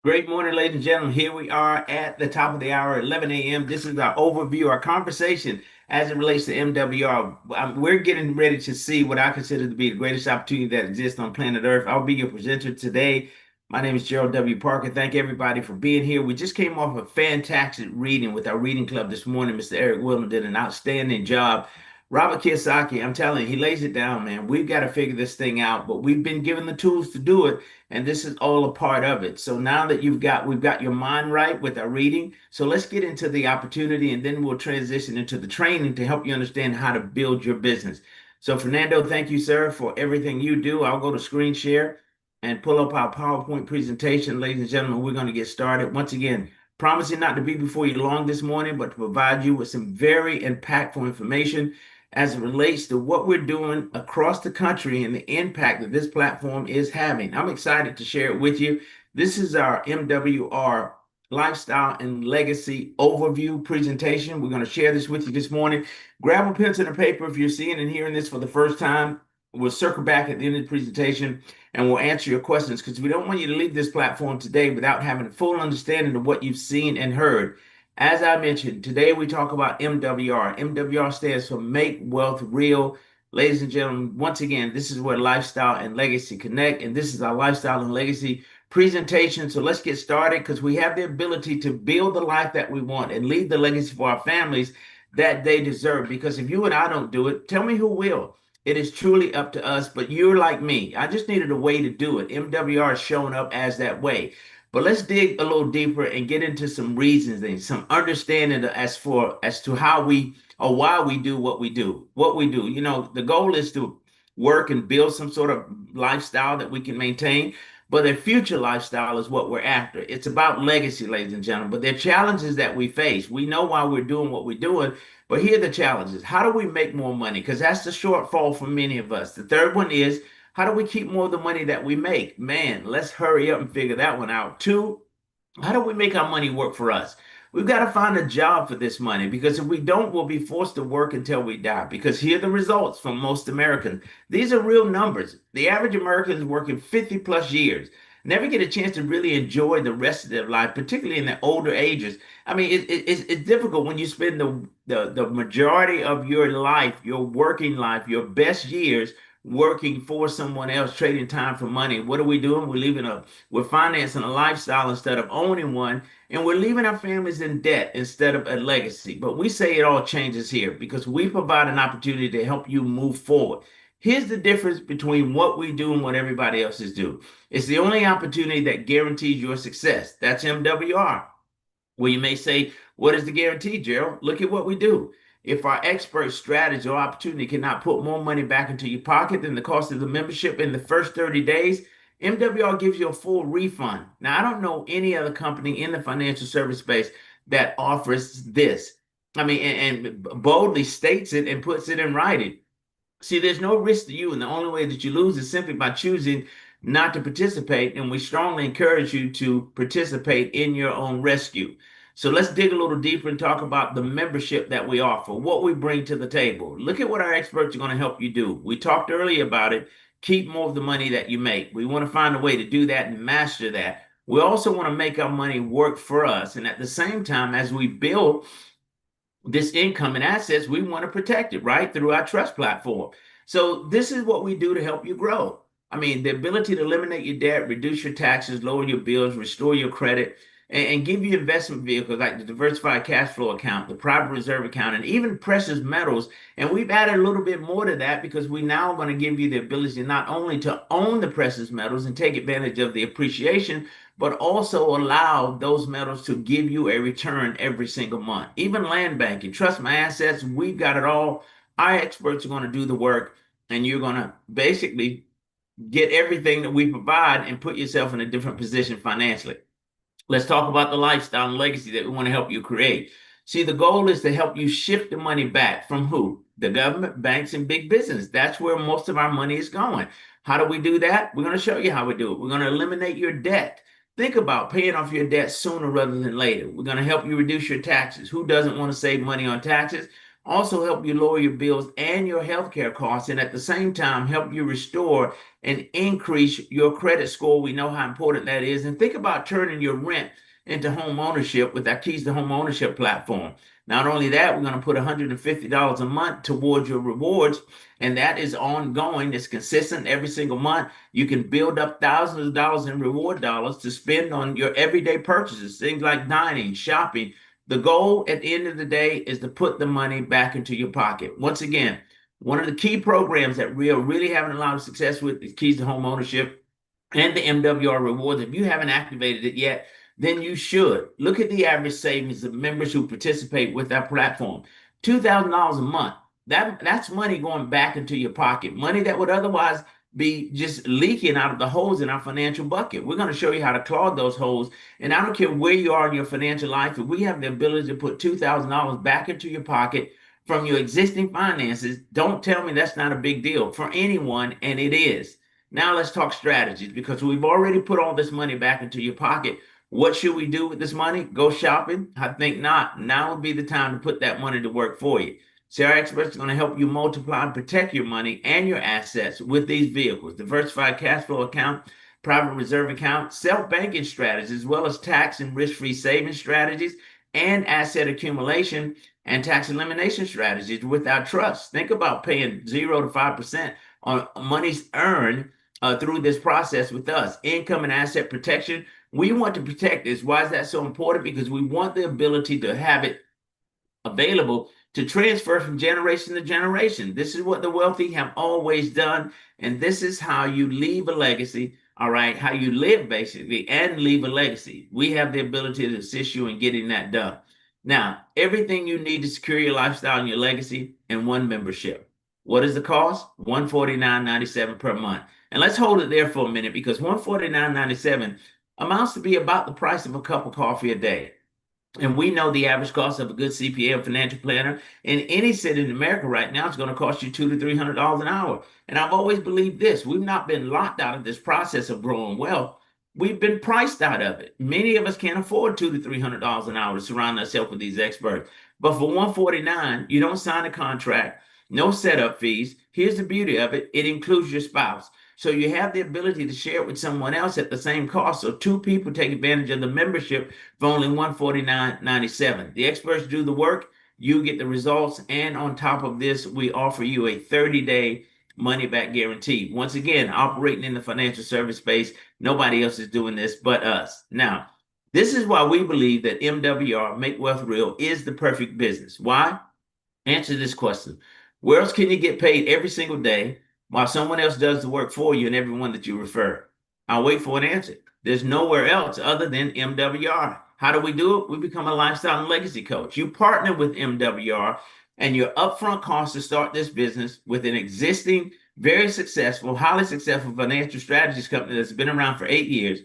Great morning, ladies and gentlemen. Here we are at the top of the hour, 11 a.m. This is our overview, our conversation as it relates to MWR. We're getting ready to see what I consider to be the greatest opportunity that exists on planet Earth. I'll be your presenter today. My name is Gerald W. Parker. Thank everybody for being here. We just came off a fantastic reading with our reading club this morning. Mr. Eric William did an outstanding job. Robert Kiyosaki, I'm telling you, he lays it down, man. We've got to figure this thing out, but we've been given the tools to do it, and this is all a part of it. So now that we've got your mind right with our reading. So let's get into the opportunity, and then we'll transition into the training to help you understand how to build your business. So Fernando, thank you, sir, for everything you do. I'll go to screen share and pull up our PowerPoint presentation. Ladies and gentlemen, we're going to get started. Once again, promising not to be before you long this morning, but to provide you with some very impactful information as it relates to what we're doing across the country and the impact that this platform is having. I'm excited to share it with you. This is our MWR Lifestyle and Legacy Overview presentation. We're going to share this with you this morning. Grab a pencil and paper if you're seeing and hearing this for the first time. We'll circle back at the end of the presentation and we'll answer your questions because we don't want you to leave this platform today without having a full understanding of what you've seen and heard. As I mentioned, today we talk about MWR. MWR stands for Make Wealth Real. Ladies and gentlemen, once again, this is where lifestyle and legacy connect, and this is our lifestyle and legacy presentation. So let's get started because we have the ability to build the life that we want and leave the legacy for our families that they deserve. Because if you and I don't do it, tell me who will. It is truly up to us, but you're like me. I just needed a way to do it. MWR is showing up as that way. But let's dig a little deeper and get into some reasons and some understanding as to how we or why we do what we do. What we do. You know, the goal is to work and build some sort of lifestyle that we can maintain. But a future lifestyle is what we're after. It's about legacy, ladies and gentlemen. But there are challenges that we face. We know why we're doing what we're doing, but here are the challenges. How do we make more money? Because that's the shortfall for many of us. The third one is, how do we keep more of the money that we make? Man, let's hurry up and figure that one out. Two, how do we make our money work for us? We've got to find a job for this money because if we don't, we'll be forced to work until we die. Because here are the results from most Americans. These are real numbers. The average American is working 50 plus years, never get a chance to really enjoy the rest of their life, particularly in the older ages. I mean, it's difficult when you spend the majority of your life, your working life, your best years working for someone else, trading time for money. What are we doing? We're financing a lifestyle instead of owning one, and we're leaving our families in debt instead of a legacy. But we say it all changes here because we provide an opportunity to help you move forward. Here's the difference between what we do and what everybody else is doing. It's the only opportunity that guarantees your success. That's MWR. Well, you may say, what is the guarantee, Gerald? Look at what we do. If our expert strategy or opportunity cannot put more money back into your pocket than the cost of the membership in the first 30 days, MWR gives you a full refund. Now, I don't know any other company in the financial service space that offers this. I mean, and boldly states it and puts it in writing. See, there's no risk to you, and the only way that you lose is simply by choosing not to participate. And we strongly encourage you to participate in your own rescue. So let's dig a little deeper and talk about the membership that we offer, what we bring to the table. Look at what our experts are going to help you do. We talked earlier about it. Keep more of the money that you make. We want to find a way to do that and master that. We also want to make our money work for us. And at the same time, as we build this income and assets, we want to protect it, right? Through our trust platform. So this is what we do to help you grow. I mean, the ability to eliminate your debt, reduce your taxes, lower your bills, restore your credit, and give you investment vehicles like the diversified cash flow account, the private reserve account, and even precious metals. And we've added a little bit more to that because we now are going to give you the ability not only to own the precious metals and take advantage of the appreciation, but also allow those metals to give you a return every single month. Even land banking, trust my assets, we've got it all. Our experts are going to do the work, and you're going to basically get everything that we provide and put yourself in a different position financially. Let's talk about the lifestyle and legacy that we want to help you create. See, the goal is to help you shift the money back from who? The government, banks, and big business. That's where most of our money is going. How do we do that? We're going to show you how we do it. We're going to eliminate your debt. Think about paying off your debt sooner rather than later. We're going to help you reduce your taxes. Who doesn't want to save money on taxes? also help you lower your bills and your healthcare costs, and at the same time help you restore and increase your credit score. We know how important that is. And think about turning your rent into home ownership with our Keys to Home Ownership platform. Not only that, we're going to put $150 a month towards your rewards, and that is ongoing. It's consistent every single month. You can build up thousands of dollars in reward dollars to spend on your everyday purchases, things like dining, shopping. The goal at the end of the day is to put the money back into your pocket. Once again, one of the key programs that we are really having a lot of success with is Keys to Home Ownership and the MWR Rewards. If you haven't activated it yet, then you should. Look at the average savings of members who participate with our platform. $2,000 a month. That's money going back into your pocket. Money that would otherwise be just leaking out of the holes in our financial bucket. We're going to show you how to clog those holes. And I don't care where you are in your financial life, if we have the ability to put $2,000 back into your pocket from your existing finances, don't tell me that's not a big deal for anyone, and it is. Now let's talk strategies, because we've already put all this money back into your pocket. What should we do with this money? Go shopping? I think not. Now would be the time to put that money to work for you. So our experts are going to help you multiply and protect your money and your assets with these vehicles: diversified cash flow account, private reserve account, self-banking strategies, as well as tax and risk-free saving strategies, and asset accumulation and tax elimination strategies with our trust. Think about paying 0 to 5% on monies earned through this process with us. Income and asset protection. We want to protect this. Why is that so important? Because we want the ability to have it available to transfer from generation to generation. This is what the wealthy have always done, and this is how you leave a legacy, all right? How you live, basically, and leave a legacy. We have the ability to assist you in getting that done. Now, everything you need to secure your lifestyle and your legacy in one membership. What is the cost? $149.97 per month. And let's hold it there for a minute, because $149.97 amounts to be about the price of a cup of coffee a day. And we know the average cost of a good CPA or financial planner in any city in America right now is going to cost you $200 to $300 an hour. And I've always believed this: we've not been locked out of this process of growing wealth. We've been priced out of it. Many of us can't afford $200 to $300 an hour to surround ourselves with these experts. But for $149, you don't sign a contract, no setup fees. Here's the beauty of it: it includes your spouse. So you have the ability to share it with someone else at the same cost. So two people take advantage of the membership for only $149.97. The experts do the work, you get the results, and on top of this, we offer you a 30-day money back guarantee. Once again, operating in the financial service space, nobody else is doing this but us. Now, this is why we believe that MWR, Make Wealth Real, is the perfect business. Why? Answer this question: where else can you get paid every single day while someone else does the work for you and everyone that you refer? I'll wait for an answer. There's nowhere else other than MWR. How do we do it? We become a lifestyle and legacy coach. You partner with MWR, and your upfront cost to start this business with an existing, very successful, highly successful financial strategies company that's been around for 8 years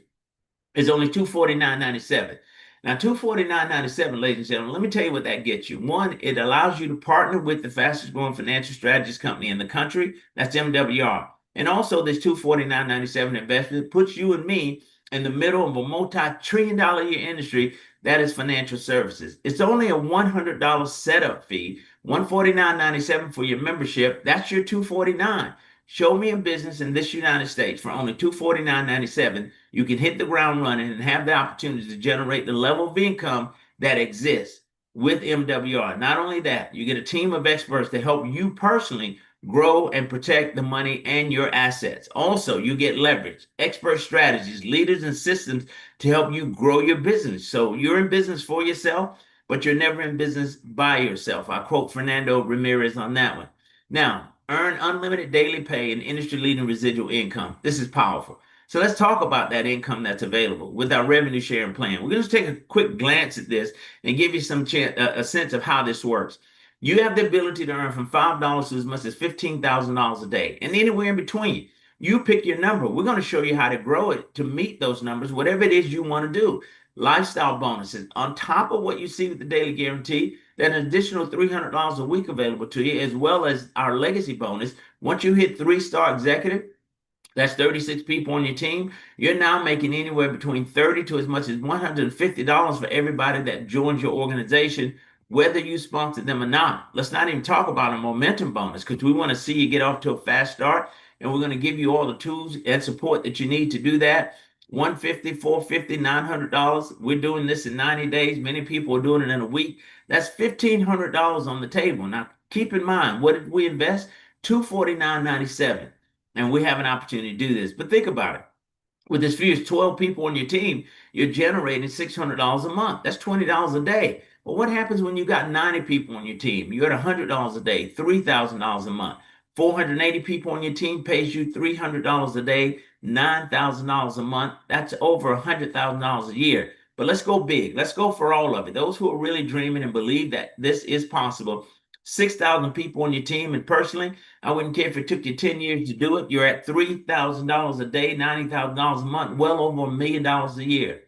is only $249.97. Now, $249.97, ladies and gentlemen, let me tell you what that gets you. One, it allows you to partner with the fastest growing financial strategies company in the country. That's MWR. And also, this $249.97 investment puts you and me in the middle of a multi-trillion-dollar a year industry that is financial services. It's only a $100 setup fee, $149.97 for your membership. That's your $249. Show me a business in this United States for only $249.97. You can hit the ground running and have the opportunity to generate the level of income that exists with MWR. Not only that, you get a team of experts to help you personally grow and protect the money and your assets. Also, you get leverage, expert strategies, leaders, and systems to help you grow your business. So you're in business for yourself, but you're never in business by yourself. I quote Fernando Ramirez on that one. Now, earn unlimited daily pay and industry-leading residual income. This is powerful. So let's talk about that income that's available with our revenue sharing plan. We're going to take a quick glance at this and give you a sense of how this works. You have the ability to earn from $5 to as much as $15,000 a day, and anywhere in between. You pick your number. We're going to show you how to grow it to meet those numbers, whatever it is you want to do. Lifestyle bonuses on top of what you see with the daily guarantee. Then an additional $300 a week available to you, as well as our legacy bonus. Once you hit 3-star executive, that's 36 people on your team, you're now making anywhere between $30 to as much as $150 for everybody that joins your organization whether you sponsor them or not. Let's not even talk about a momentum bonus because we want to see you get off to a fast start. And we're going to give you all the tools and support that you need to do that. 150, 450, $900. We're doing this in 90 days. Many people are doing it in a week. That's $1,500 on the table. Now, keep in mind, what did we invest? $249.97. And we have an opportunity to do this. But think about it. With as few as 12 people on your team, you're generating $600 a month. That's $20 a day. But what happens when you got 90 people on your team? You're at $100 a day, $3,000 a month. 480 people on your team pays you $300 a day, $9,000 a month. That's over $100,000 a year. But let's go big. Let's go for all of it. Those who are really dreaming and believe that this is possible, 6,000 people on your team. And personally, I wouldn't care if it took you 10 years to do it. You're at $3,000 a day, $90,000 a month, well over $1 million a year.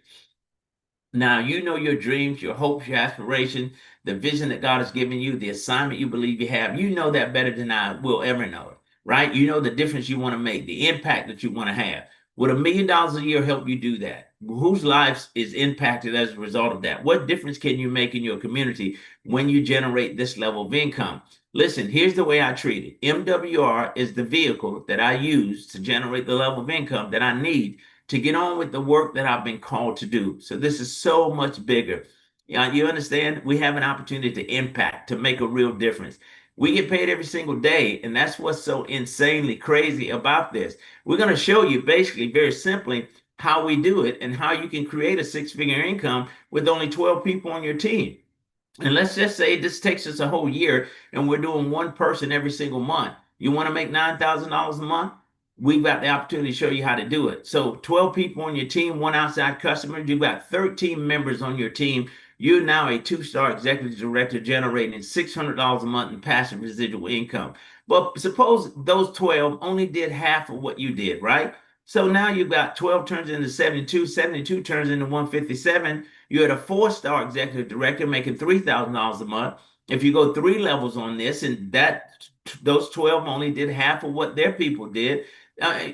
Now, you know your dreams, your hopes, your aspirations, the vision that God has given you, the assignment you believe you have. You know that better than I will ever know it, right? You know the difference you want to make, the impact that you want to have. Would $1 million a year help you do that? Whose lives is impacted as a result of that? What difference can you make in your community when you generate this level of income? Listen, here's the way I treat it. MWR is the vehicle that I use to generate the level of income that I need to get on with the work that I've been called to do. So this is so much bigger. You understand? We have an opportunity to impact, to make a real difference. We get paid every single day, and that's what's so insanely crazy about this. We're going to show you basically very simply how we do it and how you can create a six-figure income with only 12 people on your team. And let's just say this takes us a whole year and we're doing one person every single month. You want to make $9,000 a month? We've got the opportunity to show you how to do it. So 12 people on your team, one outside customer, you've got 13 members on your team. You're now a two-star executive director generating $600 a month in passive residual income. But suppose those 12 only did half of what you did, right? So now you've got 12 turns into 72, 72 turns into 157. You're at a four-star executive director making $3,000 a month. If you go 3 levels on this and those 12 only did half of what their people did,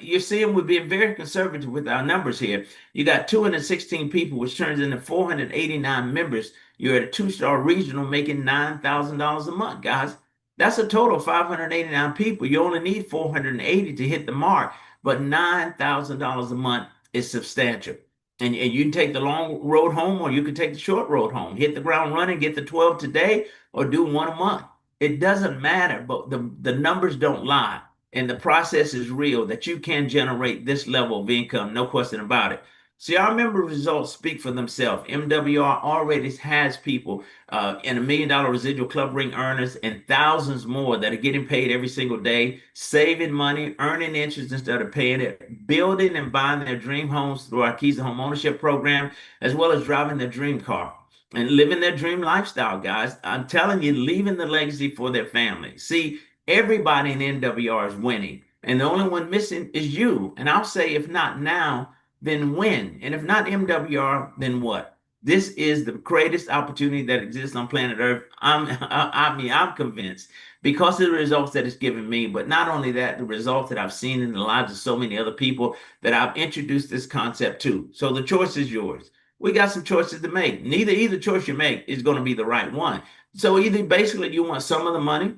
you're seeing we're being very conservative with our numbers here. You got 216 people, which turns into 489 members. You're at a two-star regional making $9,000 a month, guys. That's a total of 589 people. You only need 480 to hit the mark, but $9,000 a month is substantial. And you can take the long road home or you can take the short road home. Hit the ground running, get the 12 today or do one a month. It doesn't matter, but the numbers don't lie. And the process is real that you can generate this level of income, no question about it. See, our member results speak for themselves. MWR already has people in $1 million residual club ring earners and thousands more that are getting paid every single day, saving money, earning interest instead of paying it, building and buying their dream homes through our Keys to Home Ownership program, as well as driving their dream car and living their dream lifestyle, guys. I'm telling you, leaving the legacy for their family. See, everybody in MWR is winning, and the only one missing is you. And I'll say, if not now, then when? And if not MWR, then what? This is the greatest opportunity that exists on planet Earth. I'm convinced because of the results that it's given me, but not only that, the results that I've seen in the lives of so many other people that I've introduced this concept to. So the choice is yours. We got some choices to make. Either choice you make is going to be the right one. So either basically you want some of the money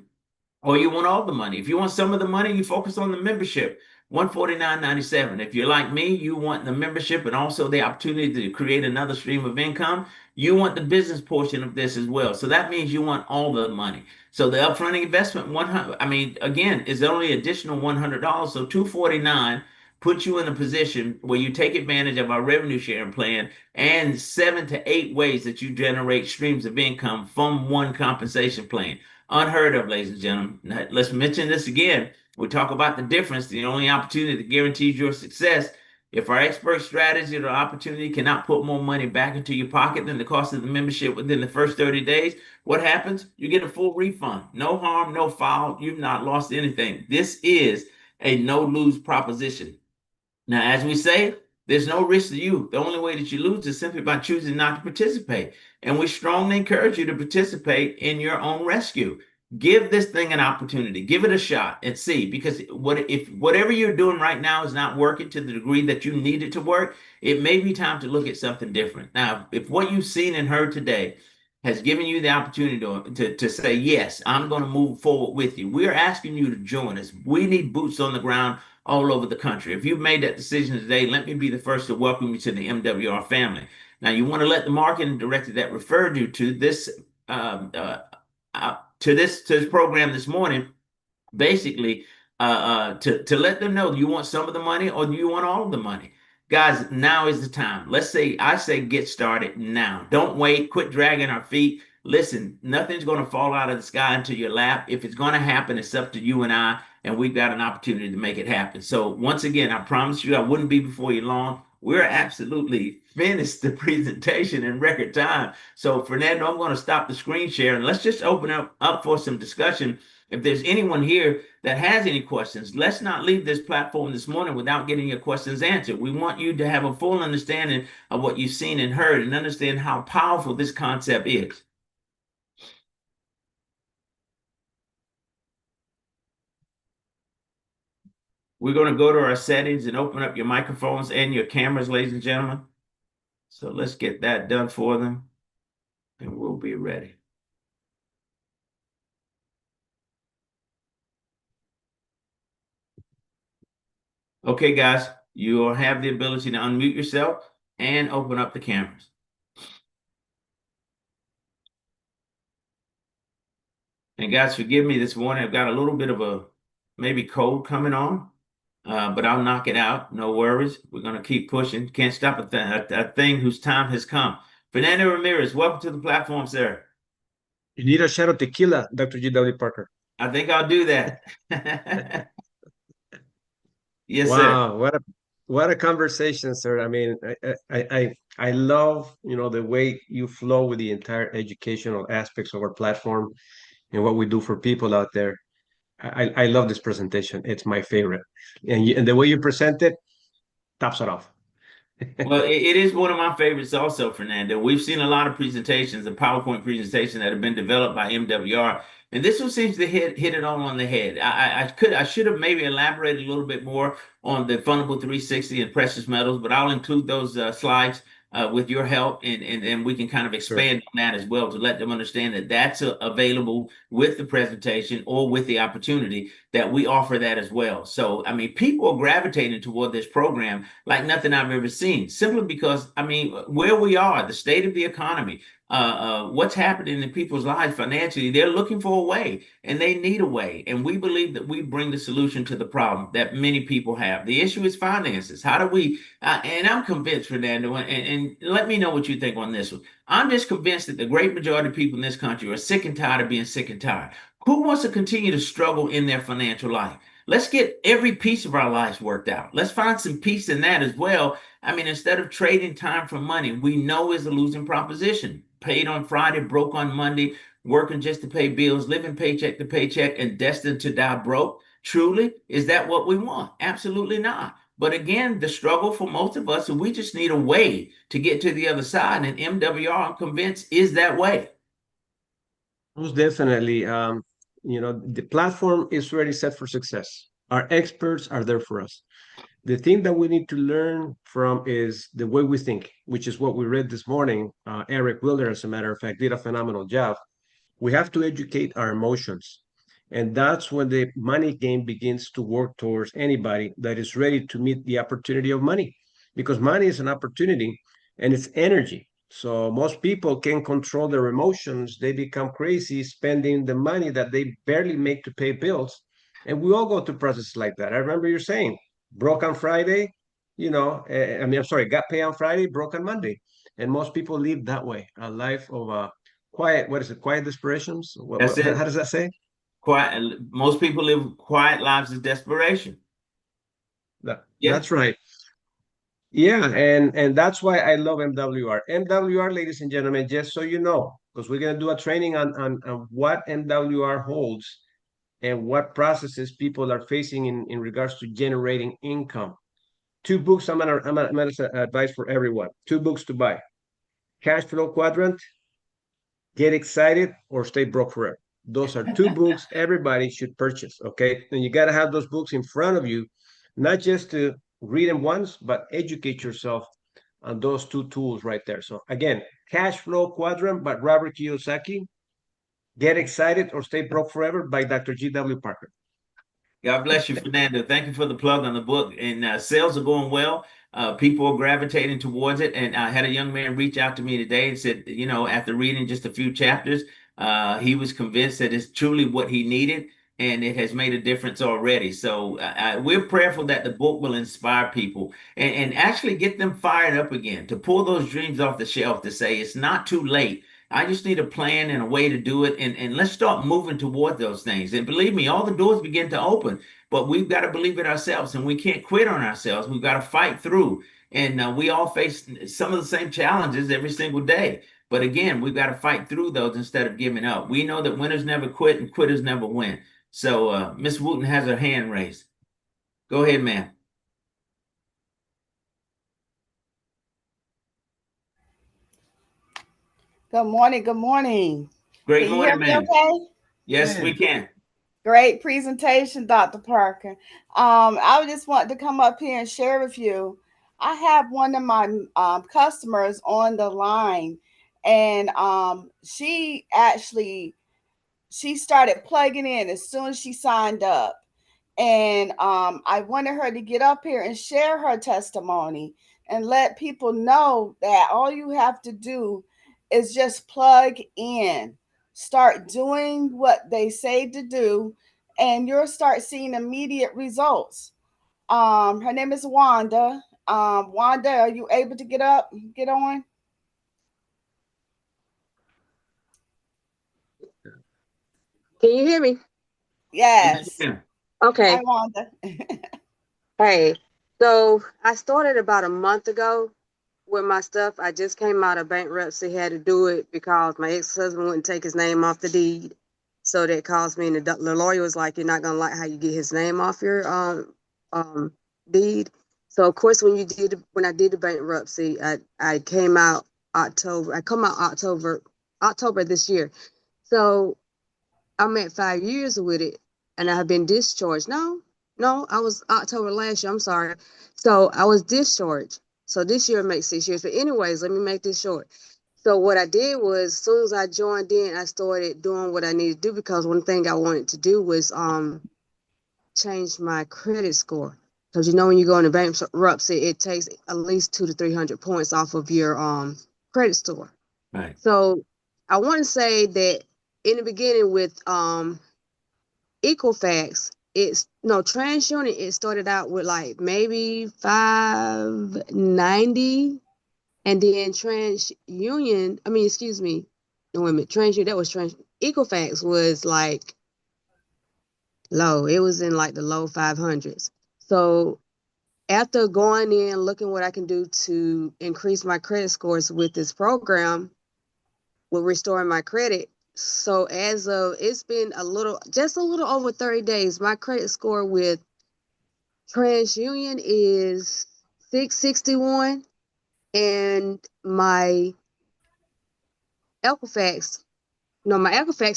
or you want all the money. If you want some of the money, you focus on the membership. $149.97. If you're like me, you want the membership and also the opportunity to create another stream of income. You want the business portion of this as well. So that means you want all the money. So the upfront investment, again, is only additional $100. So $249 puts you in a position where you take advantage of our revenue sharing plan and 7 to 8 ways that you generate streams of income from one compensation plan. Unheard of, ladies and gentlemen. Now, let's mention this again. We talk about the difference, the only opportunity that guarantees your success. If our expert strategy or opportunity cannot put more money back into your pocket than the cost of the membership within the first 30 days, what happens? You get a full refund. No harm, no foul. You've not lost anything. This is a no-lose proposition. Now, as we say, there's no risk to you. The only way that you lose is simply by choosing not to participate. And we strongly encourage you to participate in your own rescue. Give this thing an opportunity. Give it a shot and see. Because if whatever you're doing right now is not working to the degree that you need it to work, it may be time to look at something different. Now, if what you've seen and heard today has given you the opportunity to say, yes, I'm going to move forward with you. We're asking you to join us. We need boots on the ground all over the country. If you've made that decision today, let me be the first to welcome you to the MWR family. Now, you want to let the marketing director that referred you to this to this program this morning, basically to let them know, do you want some of the money or do you want all of the money? Guys, now is the time. I say get started now. Don't wait. Quit dragging our feet. Listen, nothing's going to fall out of the sky into your lap. If it's going to happen, it's up to you and I, and we've got an opportunity to make it happen. So once again, I promise you I wouldn't be before you long. We're absolutely finished the presentation in record time. So Fernando, I'm going to stop the screen share and let's just open up for some discussion. If there's anyone here that has any questions, let's not leave this platform this morning without getting your questions answered. We want you to have a full understanding of what you've seen and heard and understand how powerful this concept is. We're going to go to our settings and open up your microphones and your cameras, ladies and gentlemen. So let's get that done for them and we'll be ready. Okay, guys, you'll have the ability to unmute yourself and open up the cameras. And guys, forgive me this morning. I've got a little bit of a maybe cold coming on, but I'll knock it out. No worries. We're going to keep pushing. Can't stop a thing whose time has come. Fernando Ramirez, welcome to the platform, sir. You need a shot of tequila, Dr. G.W. Parker. I think I'll do that. Yes, sir. Wow, what a conversation, sir. I mean, I love, the way you flow with the entire educational aspects of our platform and what we do for people out there. I love this presentation. It's my favorite. And the way you present it tops it off. Well, it is one of my favorites also, Fernando. We've seen a lot of presentations and PowerPoint presentations that have been developed by MWR, and this one seems to hit it all on the head. I should have maybe elaborated a little bit more on the Fundable 360 and precious metals, but I'll include those slides with your help, and we can kind of Sure. expand on that as well to let them understand that that's available with the presentation or with the opportunity that we offer that as well. So, I mean, people are gravitating toward this program like nothing I've ever seen, simply because, I mean, where we are, the state of the economy, what's happening in people's lives financially, they're looking for a way and they need a way. And we believe that we bring the solution to the problem that many people have. The issue is finances. How do we, and I'm convinced, Fernando, and let me know what you think on this one. I'm just convinced that the great majority of people in this country are sick and tired of being sick and tired. Who wants to continue to struggle in their financial life? Let's get every piece of our lives worked out. Let's find some peace in that as well. I mean, instead of trading time for money, we know is a losing proposition. Paid on Friday, broke on Monday, working just to pay bills, living paycheck to paycheck, and destined to die broke. Truly, is that what we want? Absolutely not. But again, the struggle for most of us, we just need a way to get to the other side. And MWR, I'm convinced, is that way. Most definitely. The platform is already set for success. Our experts are there for us. The thing that we need to learn from is the way we think, which is what we read this morning. Eric Wilder, as a matter of fact, did a phenomenal job. We have to educate our emotions. And that's when the money game begins to work towards anybody that is ready to meet the opportunity of money, because money is an opportunity and it's energy. So most people can control their emotions. They become crazy spending the money that they barely make to pay bills. And we all go through processes like that. I remember you saying, broke on Friday, I'm sorry, got paid on Friday, broke on Monday. And most people live that way, a life of quiet, what is it, quiet desperations? That's How it. does that say? Quiet. Most people live quiet lives of desperation. Yeah. That's right. Yeah, and that's why I love MWR. MWR, ladies and gentlemen, just so you know, because we're gonna do a training on what MWR holds and what processes people are facing in regards to generating income. Two books I'm gonna advise for everyone. Two books to buy. Cash Flow Quadrant, Get Excited, or Stay Broke Forever. Those are two books everybody should purchase, okay? And you gotta have those books in front of you, not just to read them once, but educate yourself on those two tools right there. So again, Cash Flow Quadrant by Robert Kiyosaki, Get Excited or Stay Broke Forever by Dr. G.W. Parker. God bless you, Fernando. Thank you for the plug on the book. And sales are going well. People are gravitating towards it. And I had a young man reach out to me today and said, you know, after reading just a few chapters, he was convinced that it's truly what he needed, and it has made a difference already. So we're prayerful that the book will inspire people and actually get them fired up again, to pull those dreams off the shelf, to say it's not too late. I just need a plan and a way to do it. And let's start moving toward those things. And believe me, all the doors begin to open, but we've got to believe it ourselves, and we can't quit on ourselves. We've got to fight through. And we all face some of the same challenges every single day. But again, we've got to fight through those instead of giving up. We know that winners never quit and quitters never win. So Miss Wooten has her hand raised. Go ahead, ma'am. Good morning. Good morning. Great Can you hear morning, me ma'am. okay? Yes, we can. Great presentation, Dr. Parker. I just want to come up here and share with you. I have one of my customers on the line, and she started plugging in as soon as she signed up. And I wanted her to get up here and share her testimony and let people know that all you have to do is just plug in, start doing what they say to do, and you'll start seeing immediate results. Her name is Wanda. Wanda, are you able to get on? Can you hear me? Yes. Okay. Hi, Wanda. Hey, so I started about a month ago with my stuff. I just came out of bankruptcy, had to do it because my ex-husband wouldn't take his name off the deed. So that caused me, and the lawyer was like, "You're not gonna like how you get his name off your deed." So of course, when I did the bankruptcy, I came out October. I come out October this year. So I'm at 5 years with it, and I have been discharged. No, I was October last year. I'm sorry. So I was discharged. So this year makes 6 years. But anyways, let me make this short. So what I did was, as soon as I joined in, I started doing what I needed to do, because one thing I wanted to do was change my credit score. Because you know, when you go into bankruptcy, it takes at least 200 to 300 points off of your credit score. Right. So I want to say that in the beginning with Equifax, TransUnion, it started out with like maybe 590, and then TransUnion, Equifax was like low. It was in like the low 500s. So after going in, looking what I can do to increase my credit scores with this program, with restoring my credit. So as of, it's been just a little over 30 days, my credit score with TransUnion is 661, and my Equifax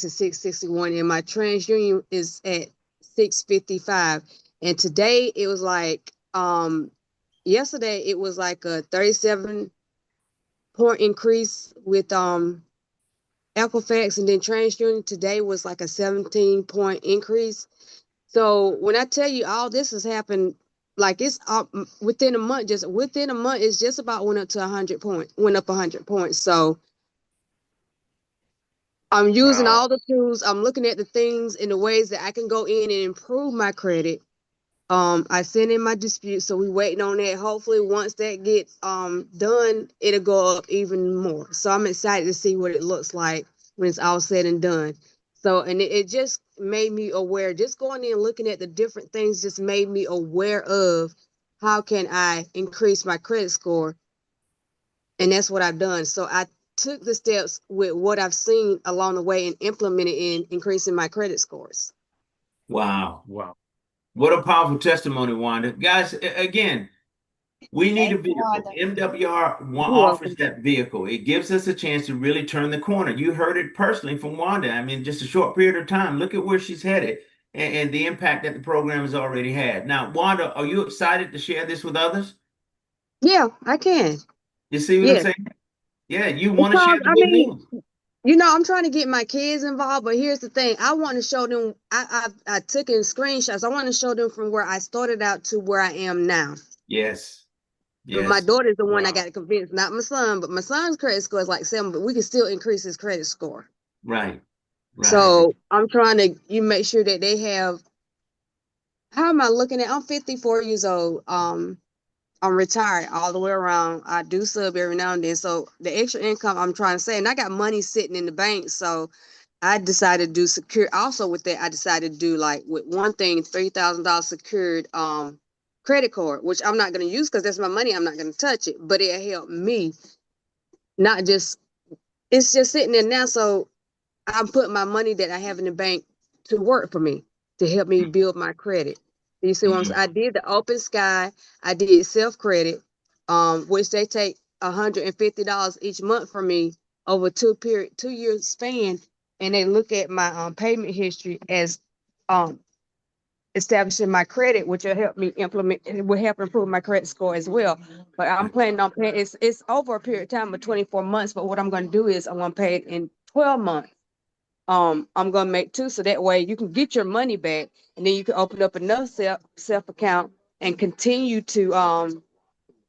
is 661, and my TransUnion is at 655. And today it was like, yesterday it was like a 37-point increase with Equifax, and then TransUnion today was like a 17-point increase. So when I tell you all this has happened, like it's within a month, it's just about went up 100 points. So I'm using all the tools. I'm looking at the things in the ways that I can go in and improve my credit. I sent in my dispute, so we waiting on that. Hopefully once that gets done, it'll go up even more. So I'm excited to see what it looks like when it's all said and done. So, and it just made me aware, just going in and looking at the different things just made me aware of how can I increase my credit score. And that's what I've done. So I took the steps with what I've seen along the way and implemented in increasing my credit scores. Wow. What a powerful testimony, Wanda. Guys, again, we need a vehicle. MWR offers that vehicle. It gives us a chance to really turn the corner. You heard it personally from Wanda. I mean, just a short period of time. Look at where she's headed and the impact that the program has already had. Now, Wanda, are you excited to share this with others? Yeah, I can. You see what I'm Yes, saying? Yeah, you want to share because the good news. I'm trying to get my kids involved, but here's the thing: I want to show them. I took in screenshots. I want to show them from where I started out to where I am now. Yes. But my Yes. daughter's the one I Wow. got to convince, not my son. But my son's credit score is like 7, but we can still increase his credit score. Right. Right. So I'm trying to make sure that they have. How am I looking at? I'm 54 years old. I'm retired all the way around. I do sub every now and then. So the extra income I'm trying to say, and I got money sitting in the bank. So I decided to do secure. Also with that, I decided to do like with one thing, $3,000 secured credit card, which I'm not going to use because that's my money. I'm not going to touch it, but it helped me not just. It's just sitting there now. So I'm putting my money that I have in the bank to work for me to help me build my credit. You see what I'm saying? I did the Open Sky. I did self credit, which they take $150 each month from me over 2 year span, and they look at my payment history as um establishing my credit, which will help me implement. It will help improve my credit score as well. But I'm planning on paying. It's over a period of time of 24 months. But what I'm going to do is I'm going to pay it in 12 months. I'm gonna make two so that way you can get your money back, and then you can open up another self account and continue to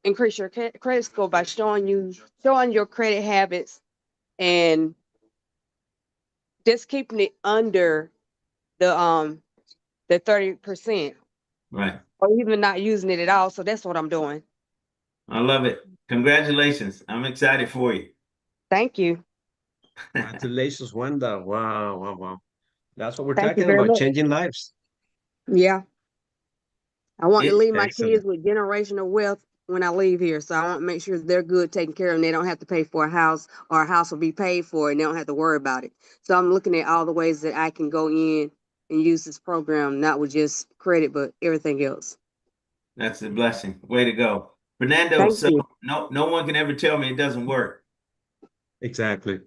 increase your credit score by showing your credit habits and just keeping it under the 30% Right. or even not using it at all. So that's what I'm doing. I love it. Congratulations. I'm excited for you. Thank you. Congratulations, Wanda. Wow, wow, wow. That's what we're Thank you talking very about, much. changing lives. Yeah. I want to leave my Excellent. kids with generational wealth when I leave here. So I want to make sure they're good, taken care of, and they don't have to pay for a house, or a house will be paid for and they don't have to worry about it. So I'm looking at all the ways that I can go in and use this program, not with just credit, but everything else. That's a blessing. Way to go. Fernando, Thank so you. no one can ever tell me it doesn't work. Exactly.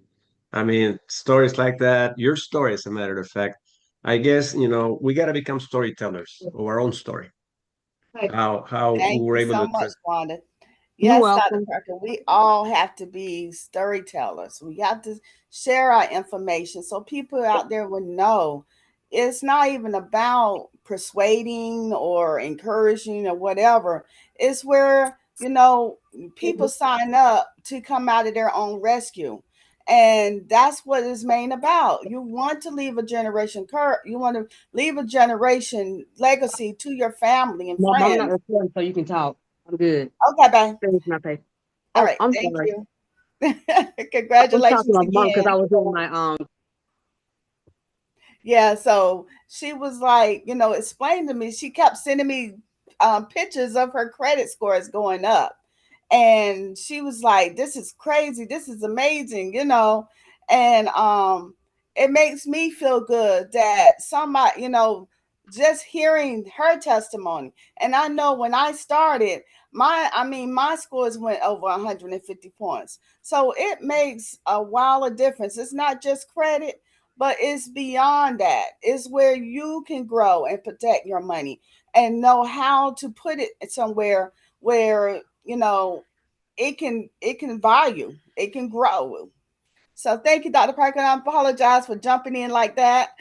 I mean, stories like that, your story, as a matter of fact, I guess, we got to become storytellers of our own story. How we Thank were you able so to, much, Wanda. You're Yes, Dr. welcome. Parker, we all have to be storytellers. We have to share our information so people out there will know it's not even about persuading or encouraging or whatever. It's where, people sign up to come out of their own rescue. And that's what it's main about. You want to leave a you want to leave a generation legacy to your family and Mom, I'm not friends. recording, so you can talk. I'm good. Okay, bye. Finish my pay. All Oh, right, I'm thank sorry. you. I was talking Congratulations to my mom because again. I was doing my Yeah, so she was like, explain to me. She kept sending me pictures of her credit scores going up. And she was like, this is crazy. This is amazing. And it makes me feel good that somebody, just hearing her testimony. And I know when I started, my scores went over 150 points. So it makes a while of difference. It's not just credit, but it's beyond that. It's where you can grow and protect your money and know how to put it somewhere where it can value, it can grow. So thank you, Dr. Parker. I apologize for jumping in like that.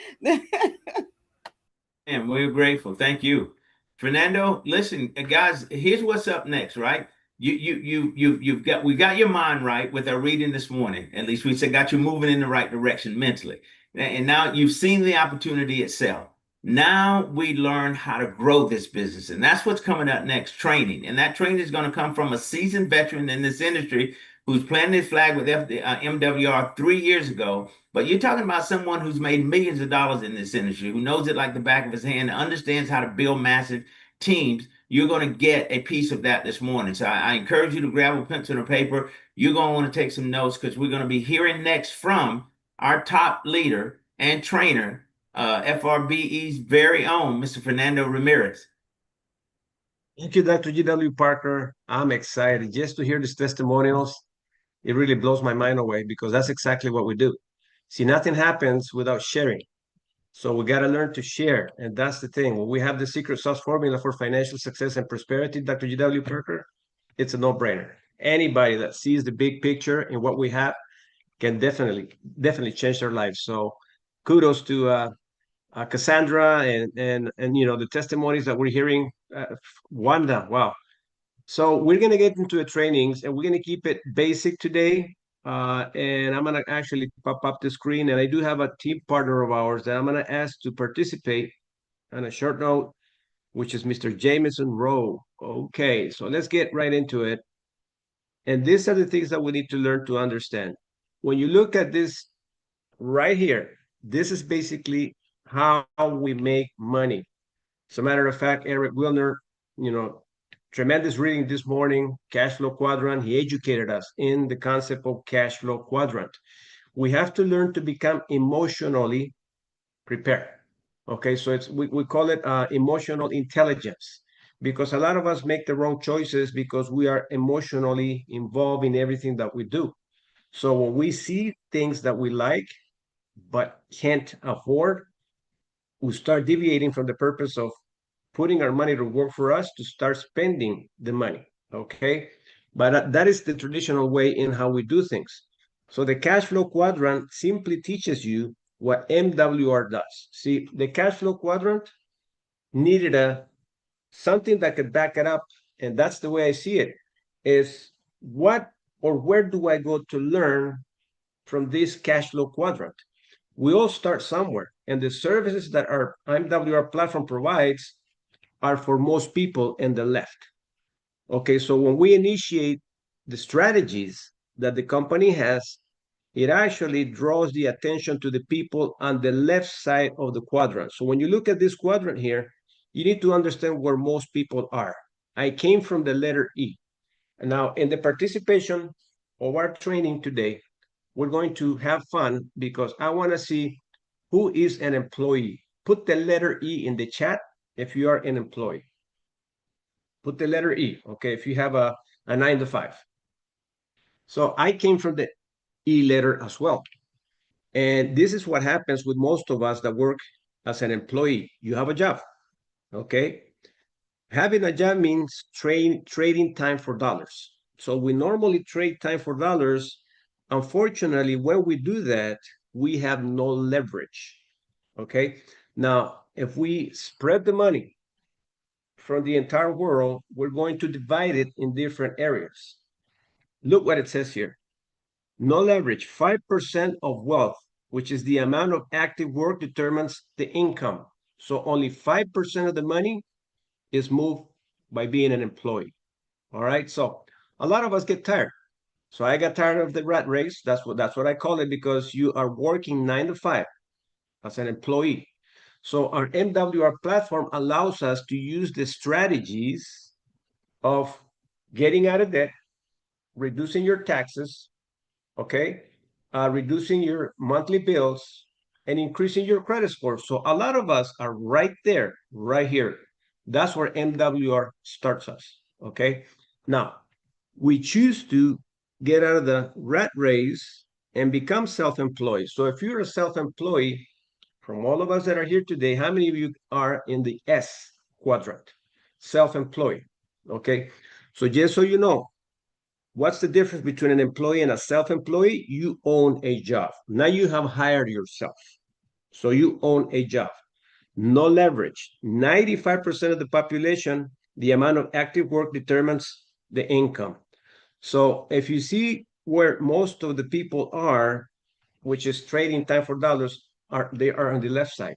And we're grateful. Thank you. Fernando, listen, guys, here's what's up next, right? We got your mind right with our reading this morning. At least we said got you moving in the right direction mentally. And now you've seen the opportunity itself. Now we learn how to grow this business. And that's what's coming up next, training. And that training is going to come from a seasoned veteran in this industry who's planted his flag with MWR 3 years ago. But you're talking about someone who's made millions of dollars in this industry, who knows it like the back of his hand, understands how to build massive teams. You're going to get a piece of that this morning. So I encourage you to grab a pencil and paper. You're going to want to take some notes because we're going to be hearing next from our top leader and trainer, FRBE's very own, Mr. Fernando Ramirez. thank you, Dr. G.W. Parker. I'm excited just to hear these testimonials. It really blows my mind away because that's exactly what we do. See, nothing happens without sharing. So we got to learn to share. And that's the thing. When we have the secret sauce formula for financial success and prosperity, Dr. G.W. Parker, it's a no-brainer. Anybody that sees the big picture and what we have can definitely change their lives. So kudos to Cassandra and you know the testimonies that we're hearing. Wanda, wow. So we're gonna get into the trainings and we're gonna keep it basic today. And I'm gonna actually pop up the screen, and I do have a team partner of ours that I'm gonna ask to participate on a short note, which is Mr. Jameson Rowe. Okay, so let's get right into it. And these are the things that we need to learn to understand. When you look at this right here, this is basically how we make money. As a matter of fact, Eric Wilner, you know, tremendous reading this morning, cash flow quadrant. He educated us in the concept of cash flow quadrant. We have to learn to become emotionally prepared. Okay, so we call it emotional intelligence, because a lot of us make the wrong choices because we are emotionally involved in everything that we do. So when we see things that we like but can't afford, we start deviating from the purpose of putting our money to work for us to start spending the money. Okay, but that is the traditional way in how we do things. So the cash flow quadrant simply teaches you what MWR does. See, the cash flow quadrant needed something that could back it up, and that's the way I see it, is what or where do I go to learn from this cash flow quadrant? We all start somewhere, and the services that our MWR platform provides are for most people in the left. Okay, so when we initiate the strategies that the company has, it actually draws the attention to the people on the left side of the quadrant. So when you look at this quadrant here, you need to understand where most people are. I came from the letter E. And now in the participation of our training today, we're going to have fun because I want to see who is an employee. Put the letter E in the chat if you are an employee. Put the letter E, okay, if you have a 9 to 5. So I came from the E letter as well. And this is what happens with most of us that work as an employee. You have a job, okay? Having a job means trading time for dollars. So we normally trade time for dollars. Unfortunately, when we do that, we have no leverage, okay? Now, if we spread the money from the entire world, we're going to divide it in different areas. Look what it says here. No leverage, 5% of wealth, which is the amount of active work, determines the income. So only 5% of the money is moved by being an employee. All right. So a lot of us get tired. So I got tired of the rat race. That's what I call it, because you are working 9 to 5 as an employee. So our MWR platform allows us to use the strategies of getting out of debt, reducing your taxes, okay, reducing your monthly bills, and increasing your credit score. So a lot of us are right there, right here. That's where MWR starts us, okay? Now, we choose to get out of the rat race and become self-employed. So if you're a self-employed, from all of us that are here today, how many of you are in the S quadrant? Self-employed, okay? So just so you know, what's the difference between an employee and a self-employee? You own a job. Now you have hired yourself. So you own a job. No leverage. 95% of the population, the amount of active work determines the income. So if you see where most of the people are, which is trading time for dollars, they are on the left side.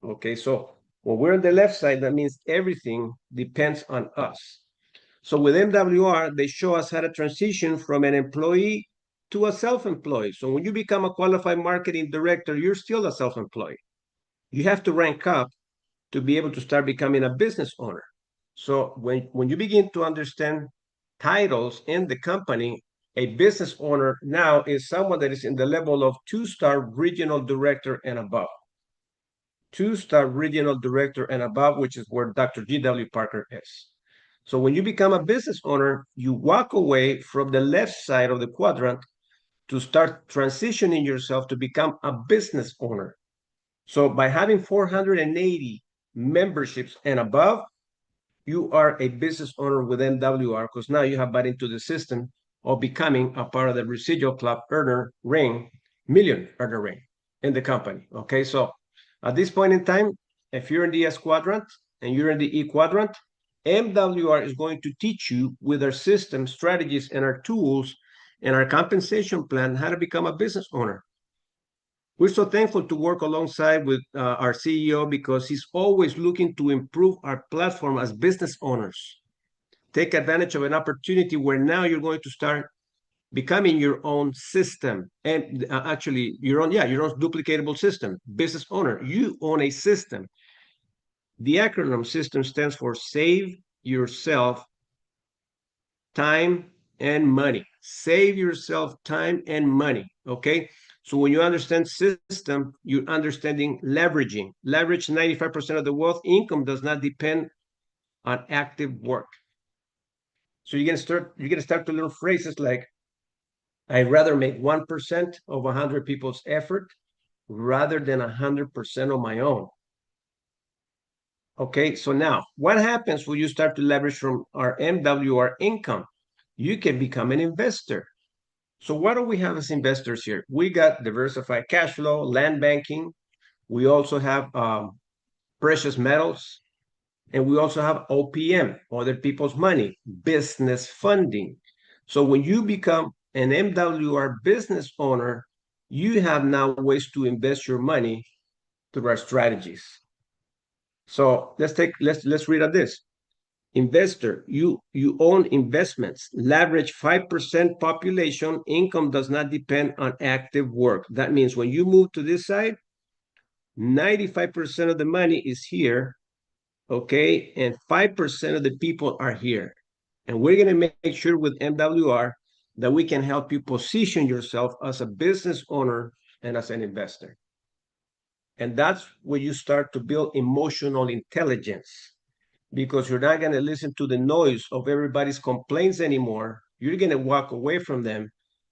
Okay, so when we're on the left side, that means everything depends on us. So with MWR, they show us how to transition from an employee to a self-employed. So when you become a qualified marketing director, you're still a self-employed. You have to rank up to be able to start becoming a business owner. So when you begin to understand titles in the company, a business owner now is someone that is in the level of 2-star regional director and above. 2-star regional director and above, which is where Dr. G.W. Parker is. So when you become a business owner, you walk away from the left side of the quadrant to start transitioning yourself to become a business owner. So by having 480 memberships and above, you are a business owner with MWR because now you have bought into the system of becoming a part of the residual club earner ring, million earner ring in the company. Okay, so at this point in time, if you're in the S quadrant and you're in the E quadrant, MWR is going to teach you with our system strategies and our tools and our compensation plan how to become a business owner. We're so thankful to work alongside with our CEO because he's always looking to improve our platform as business owners. Take advantage of an opportunity where now you're going to start becoming your own system and actually your own duplicatable system. Business owner, you own a system. The acronym system stands for Save Yourself Time and Money. Save yourself time and money. Okay. So when you understand system, you're understanding leveraging. Leverage 95% of the wealth. Income does not depend on active work. So you're gonna start to learn phrases like, I'd rather make 1% of 100 people's effort rather than 100% of my own. Okay, so now what happens when you start to leverage from our MWR income? You can become an investor. So what do we have as investors here? We got diversified cash flow, land banking. We also have precious metals, and we also have OPM, other people's money, business funding. So when you become an MWR business owner, you have now ways to invest your money through our strategies. So let's read on this. Investor, you own investments. Leverage 5% population. Income does not depend on active work. That means when you move to this side, 95% of the money is here, okay? And 5% of the people are here. And we're gonna make sure with MWR that we can help you position yourself as a business owner and as an investor. And that's where you start to build emotional intelligence, because you're not going to listen to the noise of everybody's complaints anymore. You're going to walk away from them,